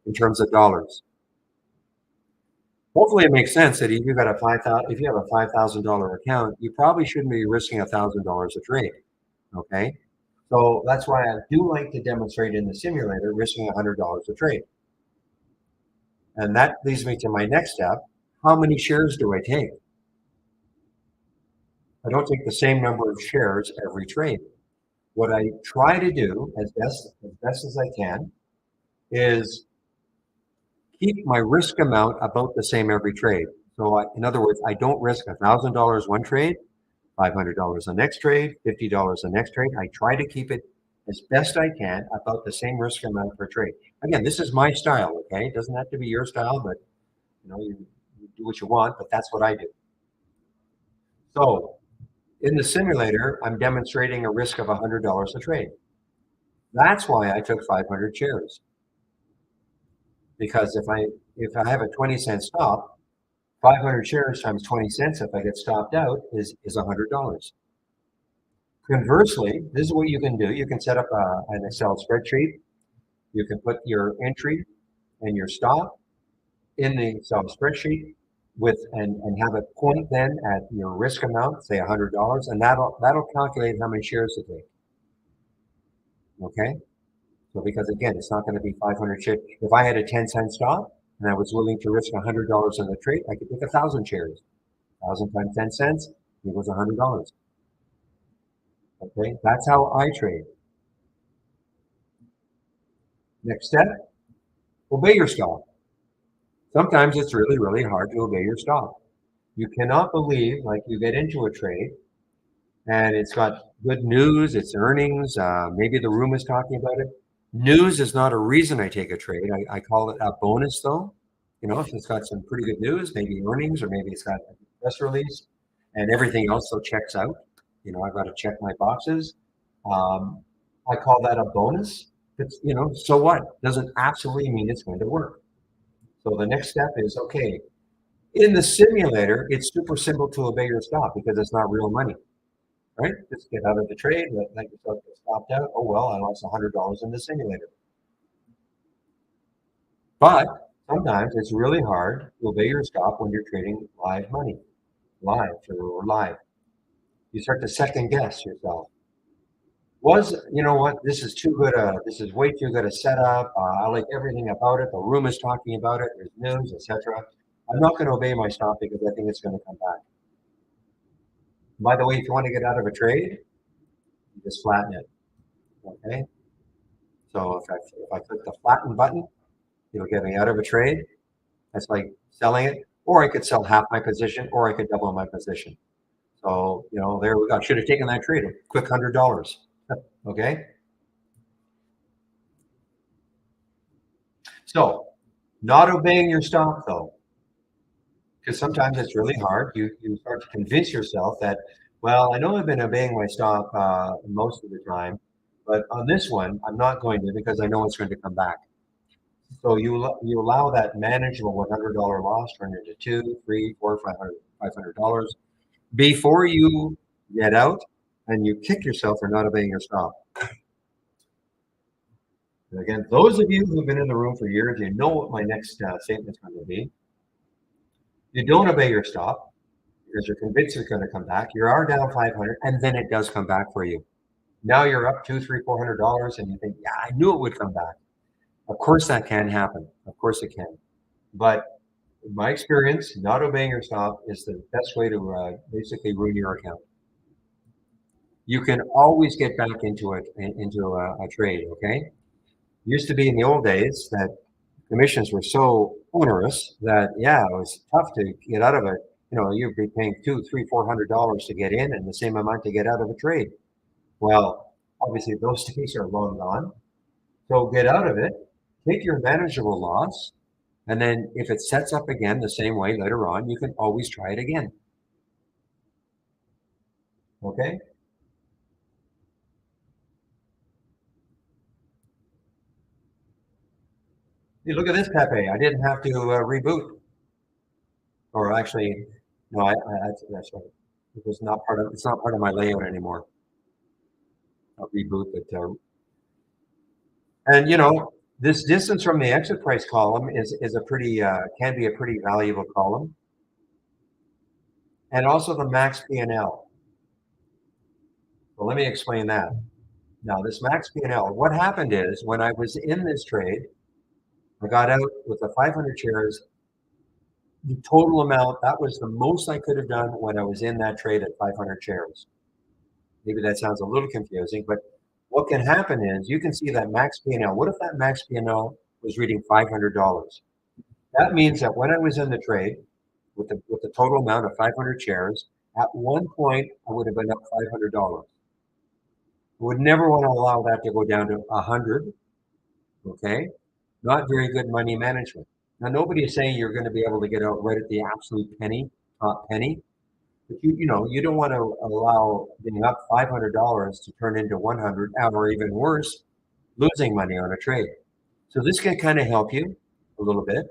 in terms of dollars? Hopefully it makes sense that if you got a 5,000, if you have a $5,000 account, you probably shouldn't be risking $1,000 a trade. Okay. So that's why I do like to demonstrate in the simulator risking $100 a trade. And that leads me to my next step. How many shares do I take? I don't take the same number of shares every trade. What I try to do as best as I can is keep my risk amount about the same every trade. So in other words, I don't risk $1,000 one trade, $500 the next trade, $50 the next trade. I try to keep it as best I can about the same risk amount per trade. Again, this is my style, okay? It doesn't have to be your style, but you do what you want, but that's what I do. So in the simulator, I'm demonstrating a risk of $100 a trade. That's why I took 500 shares. Because if I have a 20-cent stop, 500 shares times 20 cents if I get stopped out is $100. Conversely, this is what you can do. You can set up an Excel spreadsheet. You can put your entry and your stop in the Excel spreadsheet and have it point then at your risk amount, say $100, and that'll calculate how many shares to take. Okay? So because again, it's not going to be 500 shares. If I had a 10-cent stop and I was willing to risk $100 in the trade, I could take 1,000 shares. 1,000 times 10 cents equals $100. Okay, that's how I trade. Next step, obey your stop. Sometimes it's really, really hard to obey your stop. You cannot believe, like, you get into a trade and it's got good news, it's earnings, maybe the room is talking about it. News is not a reason I take a trade. I call it a bonus, though. If it's got some pretty good news, maybe earnings, or maybe it's got a press release, and everything else so checks out. I've got to check my boxes. I call that a bonus. It's, so what? Doesn't absolutely mean it's going to work. So the next step is, okay, in the simulator, it's super simple to obey your stop because it's not real money, right? Just get out of the trade, let yourself get stopped out. Oh, well, I lost $100 in the simulator. But sometimes it's really hard to obey your stop when you're trading live money, or live. You start to second guess yourself. This is too good this is way too good a setup. I like everything about it. The room is talking about it. There's news, etc. I'm not going to obey my stop because I think it's going to come back. By the way, if you want to get out of a trade, you just flatten it. Okay. So if I click the flatten button, it'll get me out of a trade. That's like selling it, or I could sell half my position, or I could double my position. So there we go. I should have taken that trade. A quick $100. Okay. So, not obeying your stop though, because sometimes it's really hard. You start to convince yourself that, well, I know I've been obeying my stop most of the time, but on this one, I'm not going to because I know it's going to come back. So you allow that manageable $100 loss turn into $200, $300, $400, $500 before you get out and you kick yourself for not obeying your stop. And again, those of you who've been in the room for years, you know what my next statement is going to be. You don't obey your stop because you're convinced it's going to come back. You are down 500, and then it does come back for you. Now you're up $200, $300, $400, and you think, yeah, I knew it would come back. Of course that can happen. Of course it can. But in my experience, not obeying your stop is the best way to basically ruin your account. You can always get back into a trade, okay? Used to be in the old days that commissions were so onerous that it was tough to get out of it. You'd be paying $200, $300, $400 to get in and the same amount to get out of a trade. Well, obviously those days are long gone. So get out of it, take your manageable loss, and then if it sets up again the same way later on, you can always try it again. Okay? Hey, look at this, Pepe. I didn't have to reboot. Or actually, No, that's right. It was not part of, it's not part of my layout anymore. I'll reboot it. And this distance from the exit price column is a pretty can be a pretty valuable column, and also the max P&L. So let me explain that. Now, this max P&L, what happened is when I was in this trade, I got out with the 500 shares. The total amount, that was the most I could have done when I was in that trade at 500 shares. Maybe that sounds a little confusing, but what can happen is you can see that max P&L. What if that max P&L was reading $500? That means that when I was in the trade with the total amount of 500 shares, at one point I would have been up $500. I would never want to allow that to go down to 100. Okay, not very good money management. Now nobody is saying you're going to be able to get out right at the absolute penny, top penny. But you don't want to allow being up $500 to turn into 100, or even worse, losing money on a trade. So this can kind of help you a little bit,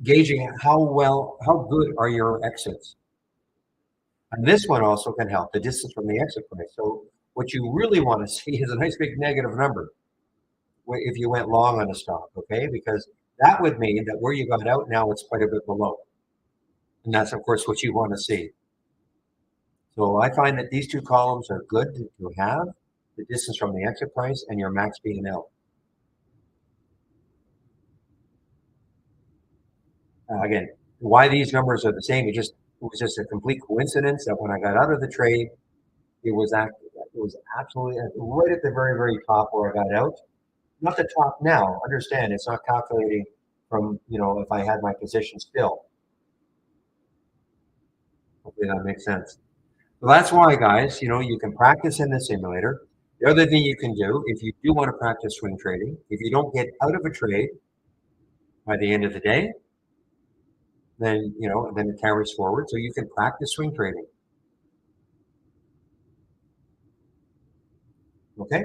gauging how good are your exits. And this one also can help the distance from the exit price. So what you really want to see is a nice big negative number if you went long on a stock, okay? Because that would mean that where you got out now, it's quite a bit below. And that's, of course, what you want to see. So I find that these two columns are good to have, the distance from the exit price and your max P&L. Again, why these numbers are the same, it was just a complete coincidence that when I got out of the trade, it was absolutely right at the very, very top where I got out. Not the top now. Understand, it's not calculating from, if I had my position still. Hopefully that makes sense. So that's why, guys, you can practice in the simulator. The other thing you can do, if you do want to practice swing trading, if you don't get out of a trade by the end of the day, then it carries forward. So you can practice swing trading. Okay.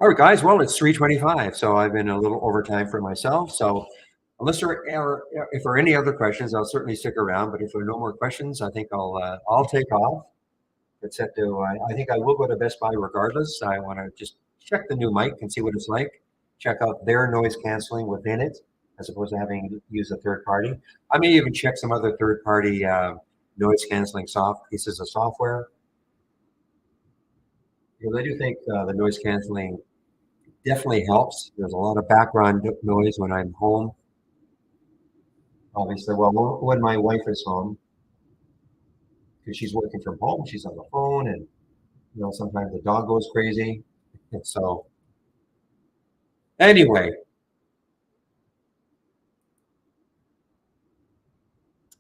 All right, guys. Well, it's 3:25, so I've been a little overtime for myself. So unless if there are any other questions, I'll certainly stick around. But if there are no more questions, I think I'll take off. It's set to. I think I will go to Best Buy regardless. I want to just check the new mic and see what it's like. Check out their noise canceling within it, as opposed to having to use a third party. I may even check some other third party noise canceling pieces of software. Because I do think the noise canceling definitely helps. There's a lot of background noise when I'm home. Obviously, well, when my wife is home, because she's working from home, she's on the phone, and sometimes the dog goes crazy. And so, anyway,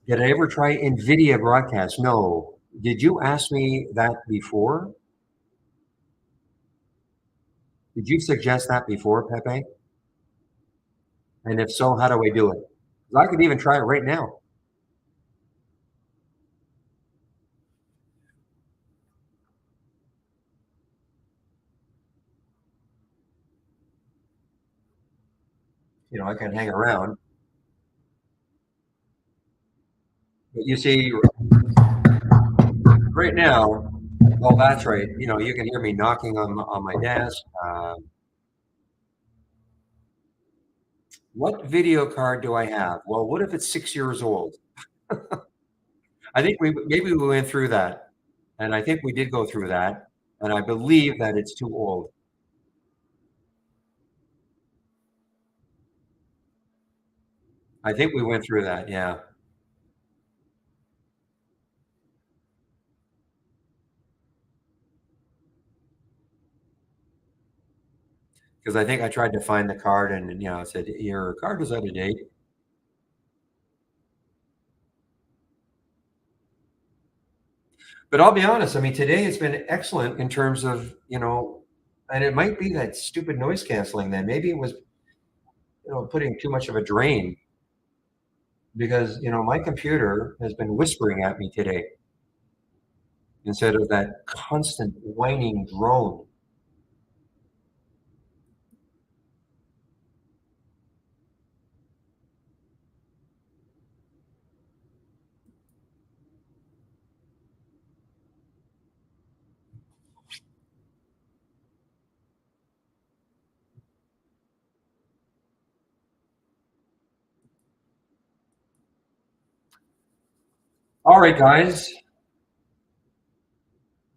did I ever try NVIDIA broadcast? No. Did you ask me that before? Did you suggest that before, Pepe? And if so, how do I do it? 'Cause I could even try it right now. I can hang around. But you see, right now, well, that's right. You can hear me knocking on my desk. What video card do I have? Well, what if it's 6 years old? I think maybe we went through that, and I think we did go through that, and I believe that it's too old. I think we went through that, yeah. Because I think I tried to find the card, and it said your card was out of date. But I'll be honest. I mean, today has been excellent in terms of and it might be that stupid noise canceling. Then maybe it was putting too much of a drain because my computer has been whispering at me today. instead of that constant whining drone. All right, guys.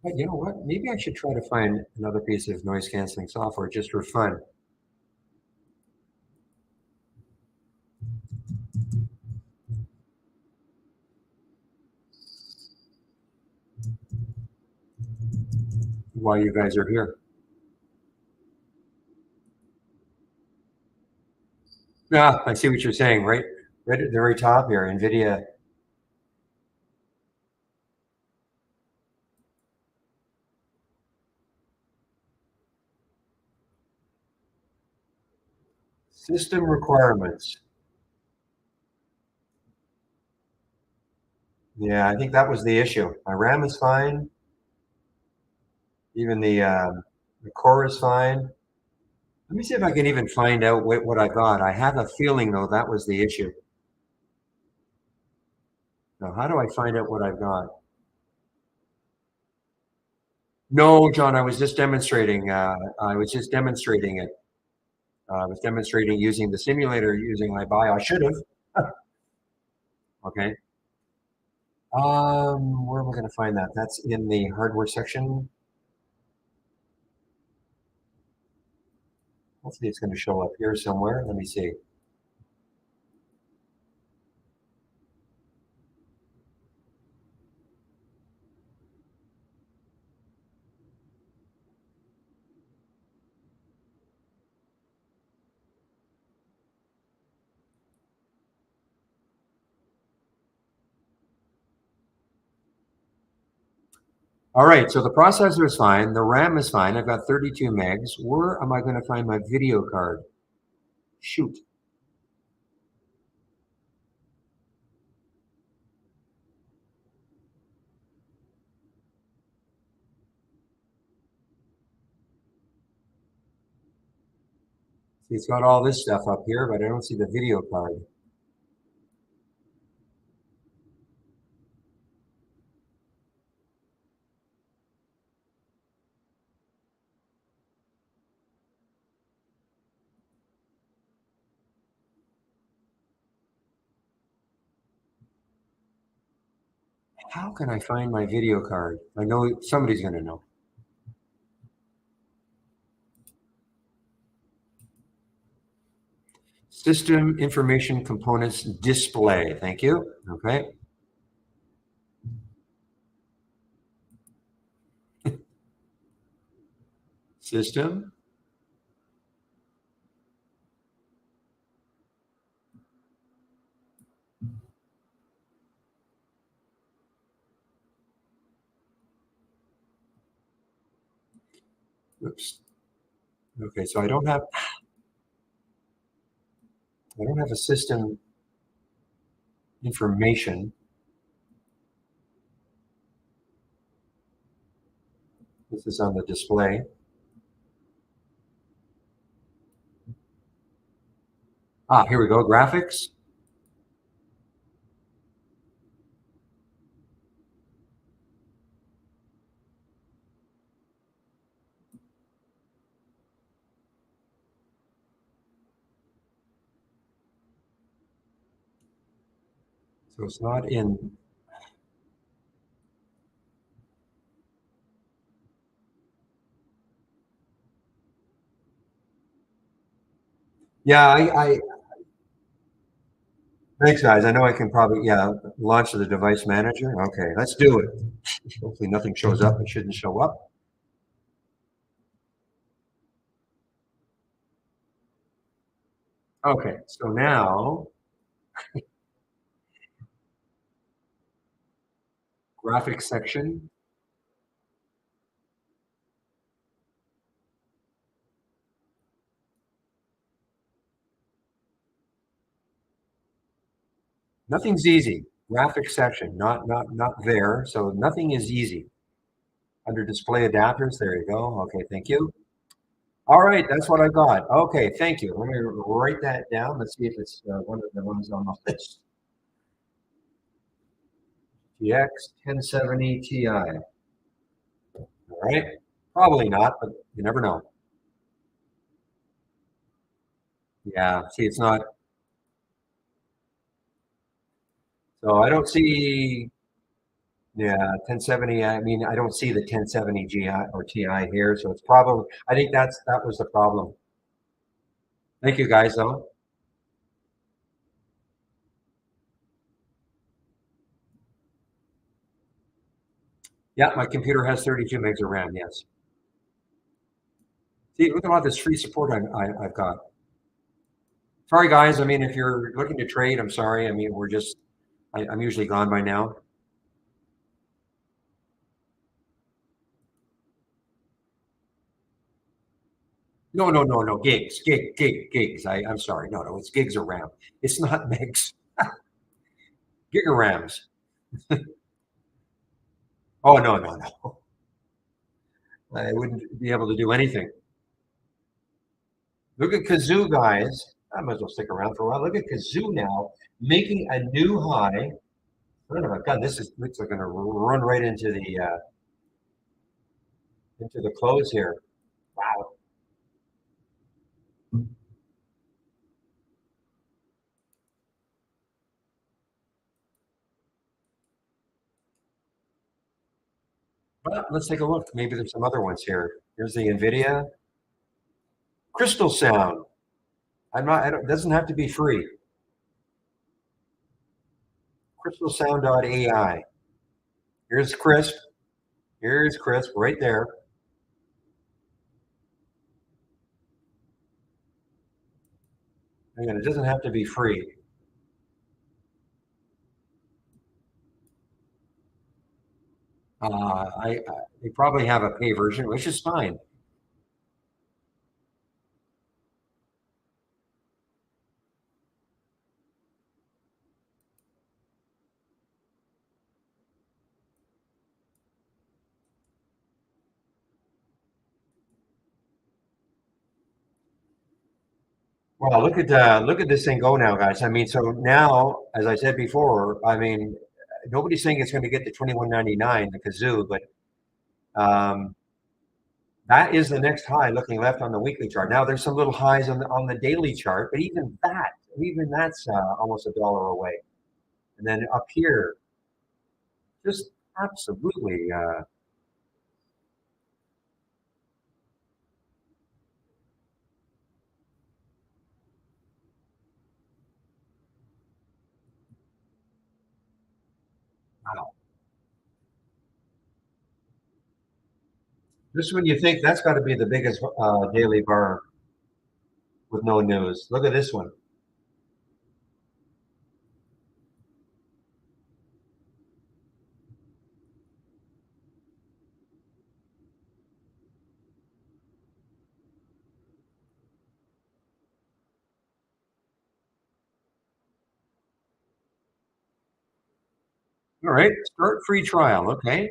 But you know what? Maybe I should try to find another piece of noise canceling software just for fun. While you guys are here. Yeah, I see what you're saying, right at the very top here, NVIDIA system requirements. Yeah, I think that was the issue. My RAM is fine. Even the core is fine. Let me see if I can even find out what I got. I have a feeling, though, that was the issue. Now, how do I find out what I've got? No, John, I was just demonstrating. I was just demonstrating it. I was demonstrating using the simulator using iBio. I should have. Okay. Where am I going to find that? That's in the hardware section. Hopefully it's going to show up here somewhere. Let me see. All right, so the processor is fine. The RAM is fine. I've got 32 megs. Where am I going to find my video card? Shoot. See, it's got all this stuff up here, but I don't see the video card. How can I find my video card? I know somebody's going to know. System information components display. Thank you. Okay. System. Oops. Okay, so I don't have a system information. This is on the display. Ah, here we go. Graphics. So it's not in. Yeah, thanks, guys. I know I can probably, yeah, launch the device manager. Okay, let's do it. Hopefully nothing shows up. It shouldn't show up. Okay, so now graphics section. Nothing's easy. Graphics section, not there. So nothing is easy. Under display adapters. There you go. Okay, thank you. All right, that's what I got. Okay, thank you. Let me write that down. Let's see if it's one of the ones on the list. GX 1070 Ti. All right. Probably not, but you never know. Yeah, see, it's not. So I don't see, yeah, 1070. I mean, I don't see the 1070 GI or TI here, so it's probably. I think that was the problem. Thank you, guys. Though. Yeah, my computer has 32 megs of RAM. Yes. See, look at all this free support I've got. Sorry, guys. I mean, if you're looking to trade, I'm sorry. I mean, we're just. I'm usually gone by now. No, no, no, no. Gigs. I'm sorry. No, no, it's gigs of RAM. It's not megs. Gigarams. Oh, no, no, no. I wouldn't be able to do anything. Look at Kazoo, guys. I might as well stick around for a while. Look at Kazoo now making a new high. Oh my God, this is looks like going to run right into the close here. Wow. Well, let's take a look. Maybe there's some other ones here. Here's the NVIDIA Crystal Sound. I'm not. I don't. It doesn't have to be free. CrystalSound.ai. Here's Crisp. Here's Crisp right there. Again, it doesn't have to be free. They probably have a pay version, which is fine. Well, look at this thing go now, guys. I mean, so now, as I said before, I mean, nobody's saying it's going to get to 21.99 the kazoo, but um, that is the next high looking left on the weekly chart. Now there's some little highs on the daily chart, but even that's almost a dollar away. And then up here, just absolutely wow. Just when you think that's got to be the biggest daily bar with no news. Look at this one. All right, start free trial. Okay.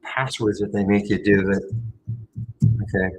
Passwords that they make you do that. Okay.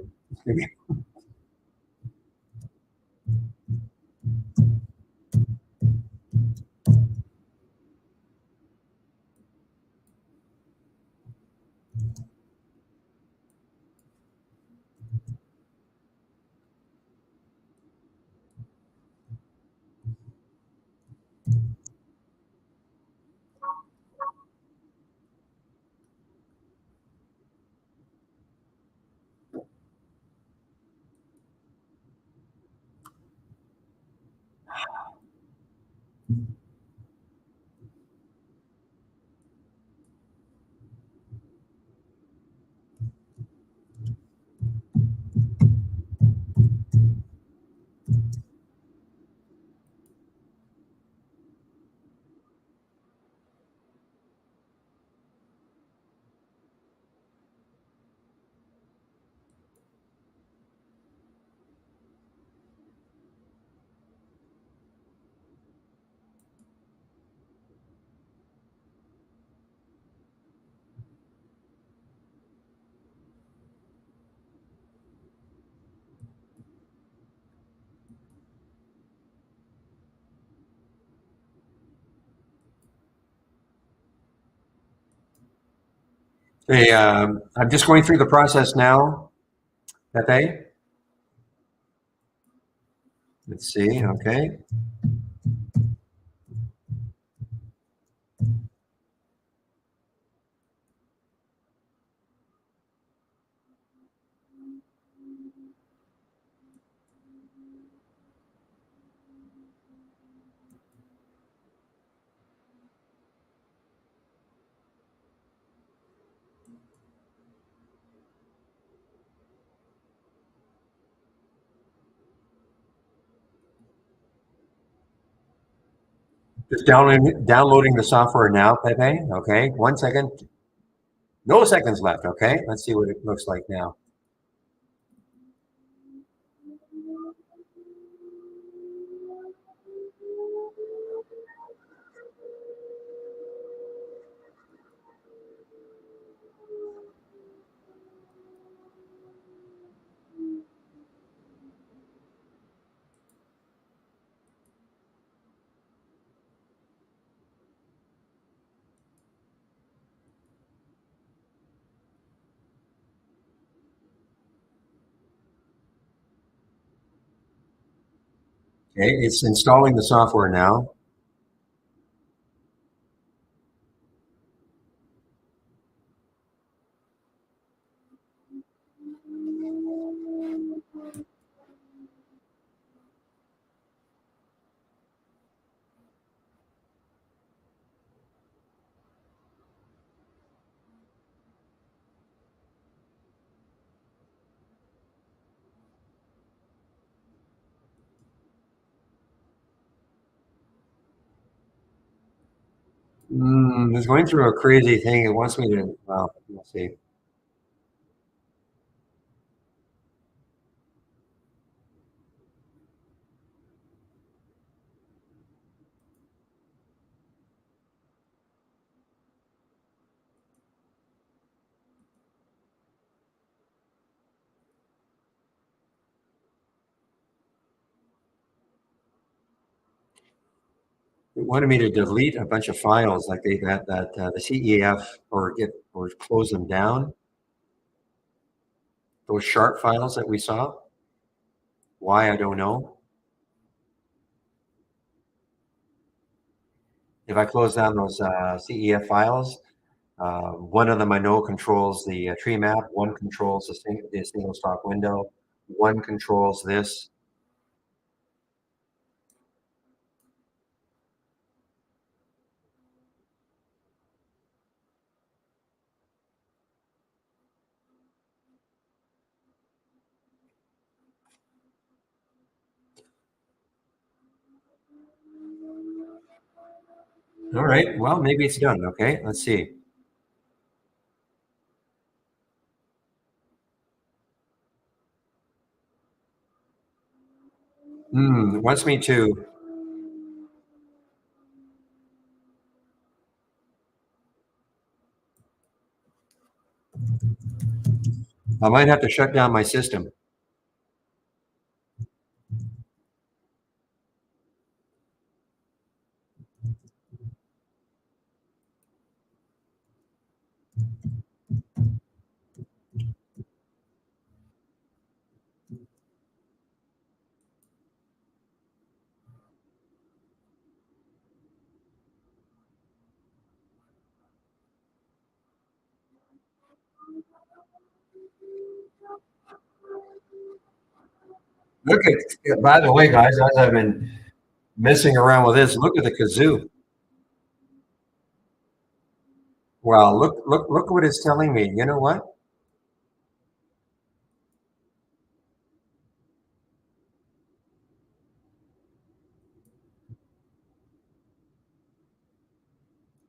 Hey, I'm just going through the process now, Pepe. Let's see. Okay. Just downloading the software now, Pepe. Okay. 1 second. No seconds left. Okay. Let's see what it looks like now. Okay. It's installing the software now. It's going through a crazy thing. It wants me to, well, let's see. It wanted me to delete a bunch of files like the CEF or close them down. Those sharp files that we saw. Why, I don't know. If I close down those CEF files, one of them I know controls the tree map, one controls the single stock window, one controls this. All right, well, maybe it's done. Okay, let's see. It wants me to, I might have to shut down my system. Look at, by the way, guys, as I've been messing around with this, look at the kazoo. Well, look what it's telling me. You know what?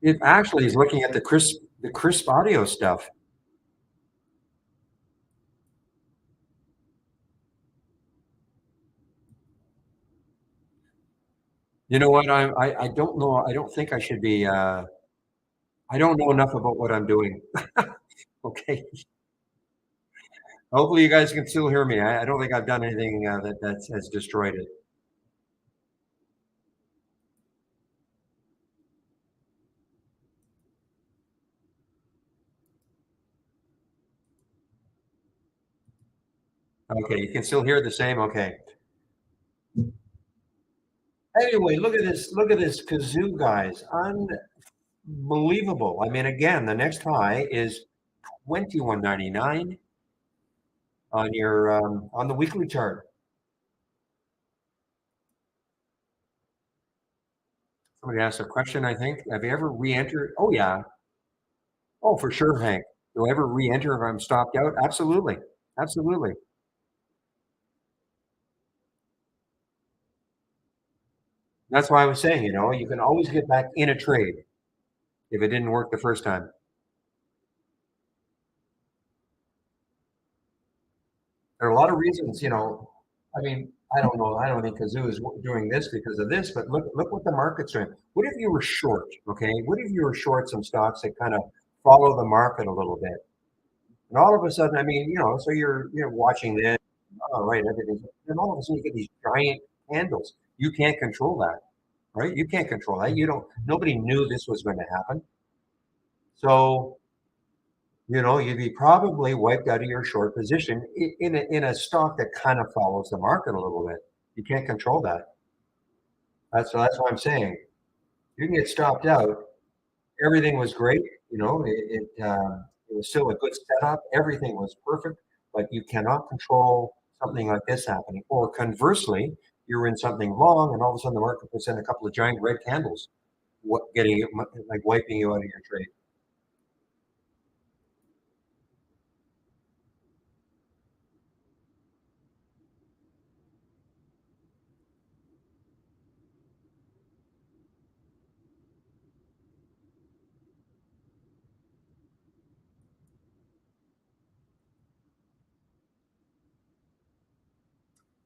It actually is looking at the crisp audio stuff. You know what? I don't know. I don't think I should be. I don't know enough about what I'm doing. Okay. Hopefully, you guys can still hear me. I don't think I've done anything that has destroyed it. Okay, you can still hear the same. Okay. Anyway, look at this kazoo, guys. Unbelievable. I mean, again, the next high is 21.99 on your on the weekly chart. Somebody asked a question, I think. Have you ever re-entered? Oh yeah. Oh, for sure, Hank. Do I ever re-enter if I'm stopped out? Absolutely. Absolutely. That's why I was saying, you can always get back in a trade if it didn't work the first time. There are a lot of reasons, I mean, I don't know. I don't think Kazoo is doing this because of this, but look what the market's doing. What if you were short? Okay, what if you were short some stocks that kind of follow the market a little bit, and all of a sudden, I mean, so you're watching this. All right, everything's, and all of a sudden you get these giant candles. You can't control that, right? You can't control that. You don't. Nobody knew this was going to happen, so you'd be probably wiped out of your short position in a stock that kind of follows the market a little bit. You can't control that. That's what I'm saying. You can get stopped out. Everything was great. It was still a good setup. Everything was perfect, but you cannot control something like this happening. Or conversely, you're in something wrong, and all of a sudden the market puts in a couple of giant red candles, getting you, like wiping you out of your trade.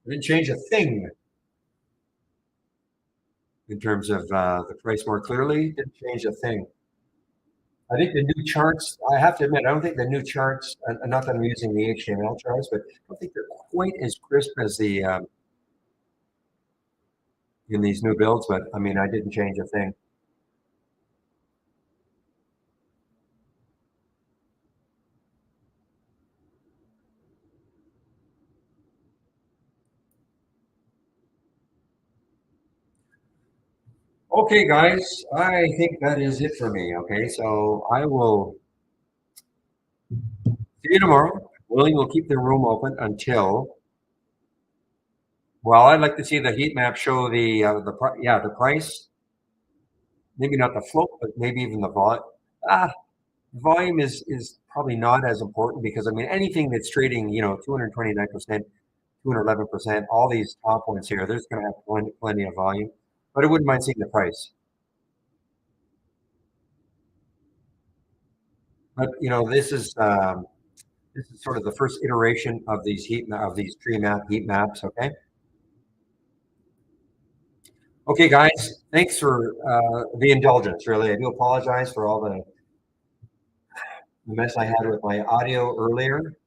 It didn't change a thing in terms of the price more clearly. Didn't change a thing. I think the new charts, I have to admit, I don't think the new charts, not that I'm using the HTML charts, but I don't think they're quite as crisp as the in these new builds. But I mean, I didn't change a thing. Okay, guys, I think that is it for me. Okay, so I will see you tomorrow. William will keep the room open until. Well, I'd like to see the heat map show the price. Maybe not the float, but maybe even the volume. Ah, volume is probably not as important because I mean anything that's trading, 229%, 211%, all these top ones here, there's going to have plenty of volume. But I wouldn't mind seeing the price. But this is sort of the first iteration of these tree map heat maps. Okay. Okay, guys. Thanks for the indulgence. Really, I do apologize for all the mess I had with my audio earlier.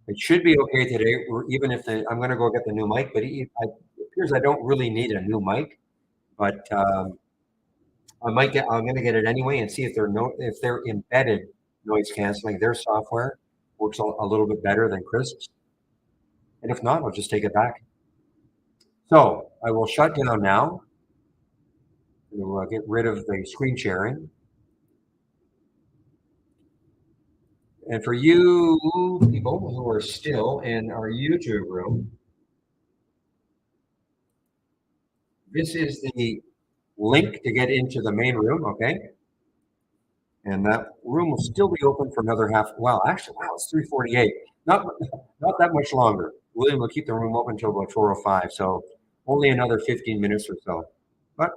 It should be okay today, even if I'm going to go get the new mic. But it appears I don't really need a new mic, but I'm going to get it anyway and see if their embedded noise canceling, their software works a little bit better than Crisp's. And if not, I'll just take it back. So I will shut down now to get rid of the screen sharing. And for you people who are still in our YouTube room, this is the link to get into the main room, okay? And that room will still be open for another half. Well, actually, wow, it's 3:48. Not that much longer. William will keep the room open until about 4:05, so only another 15 minutes or so. But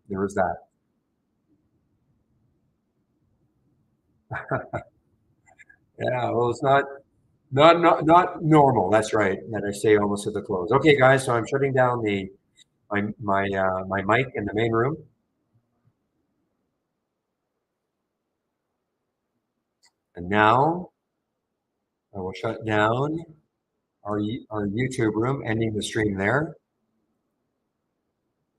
there is that. Yeah, well, it's not normal. That's right. That I say almost at the close. Okay, guys, so I'm shutting down my mic in the main room, and now I will shut down our YouTube room, ending the stream there.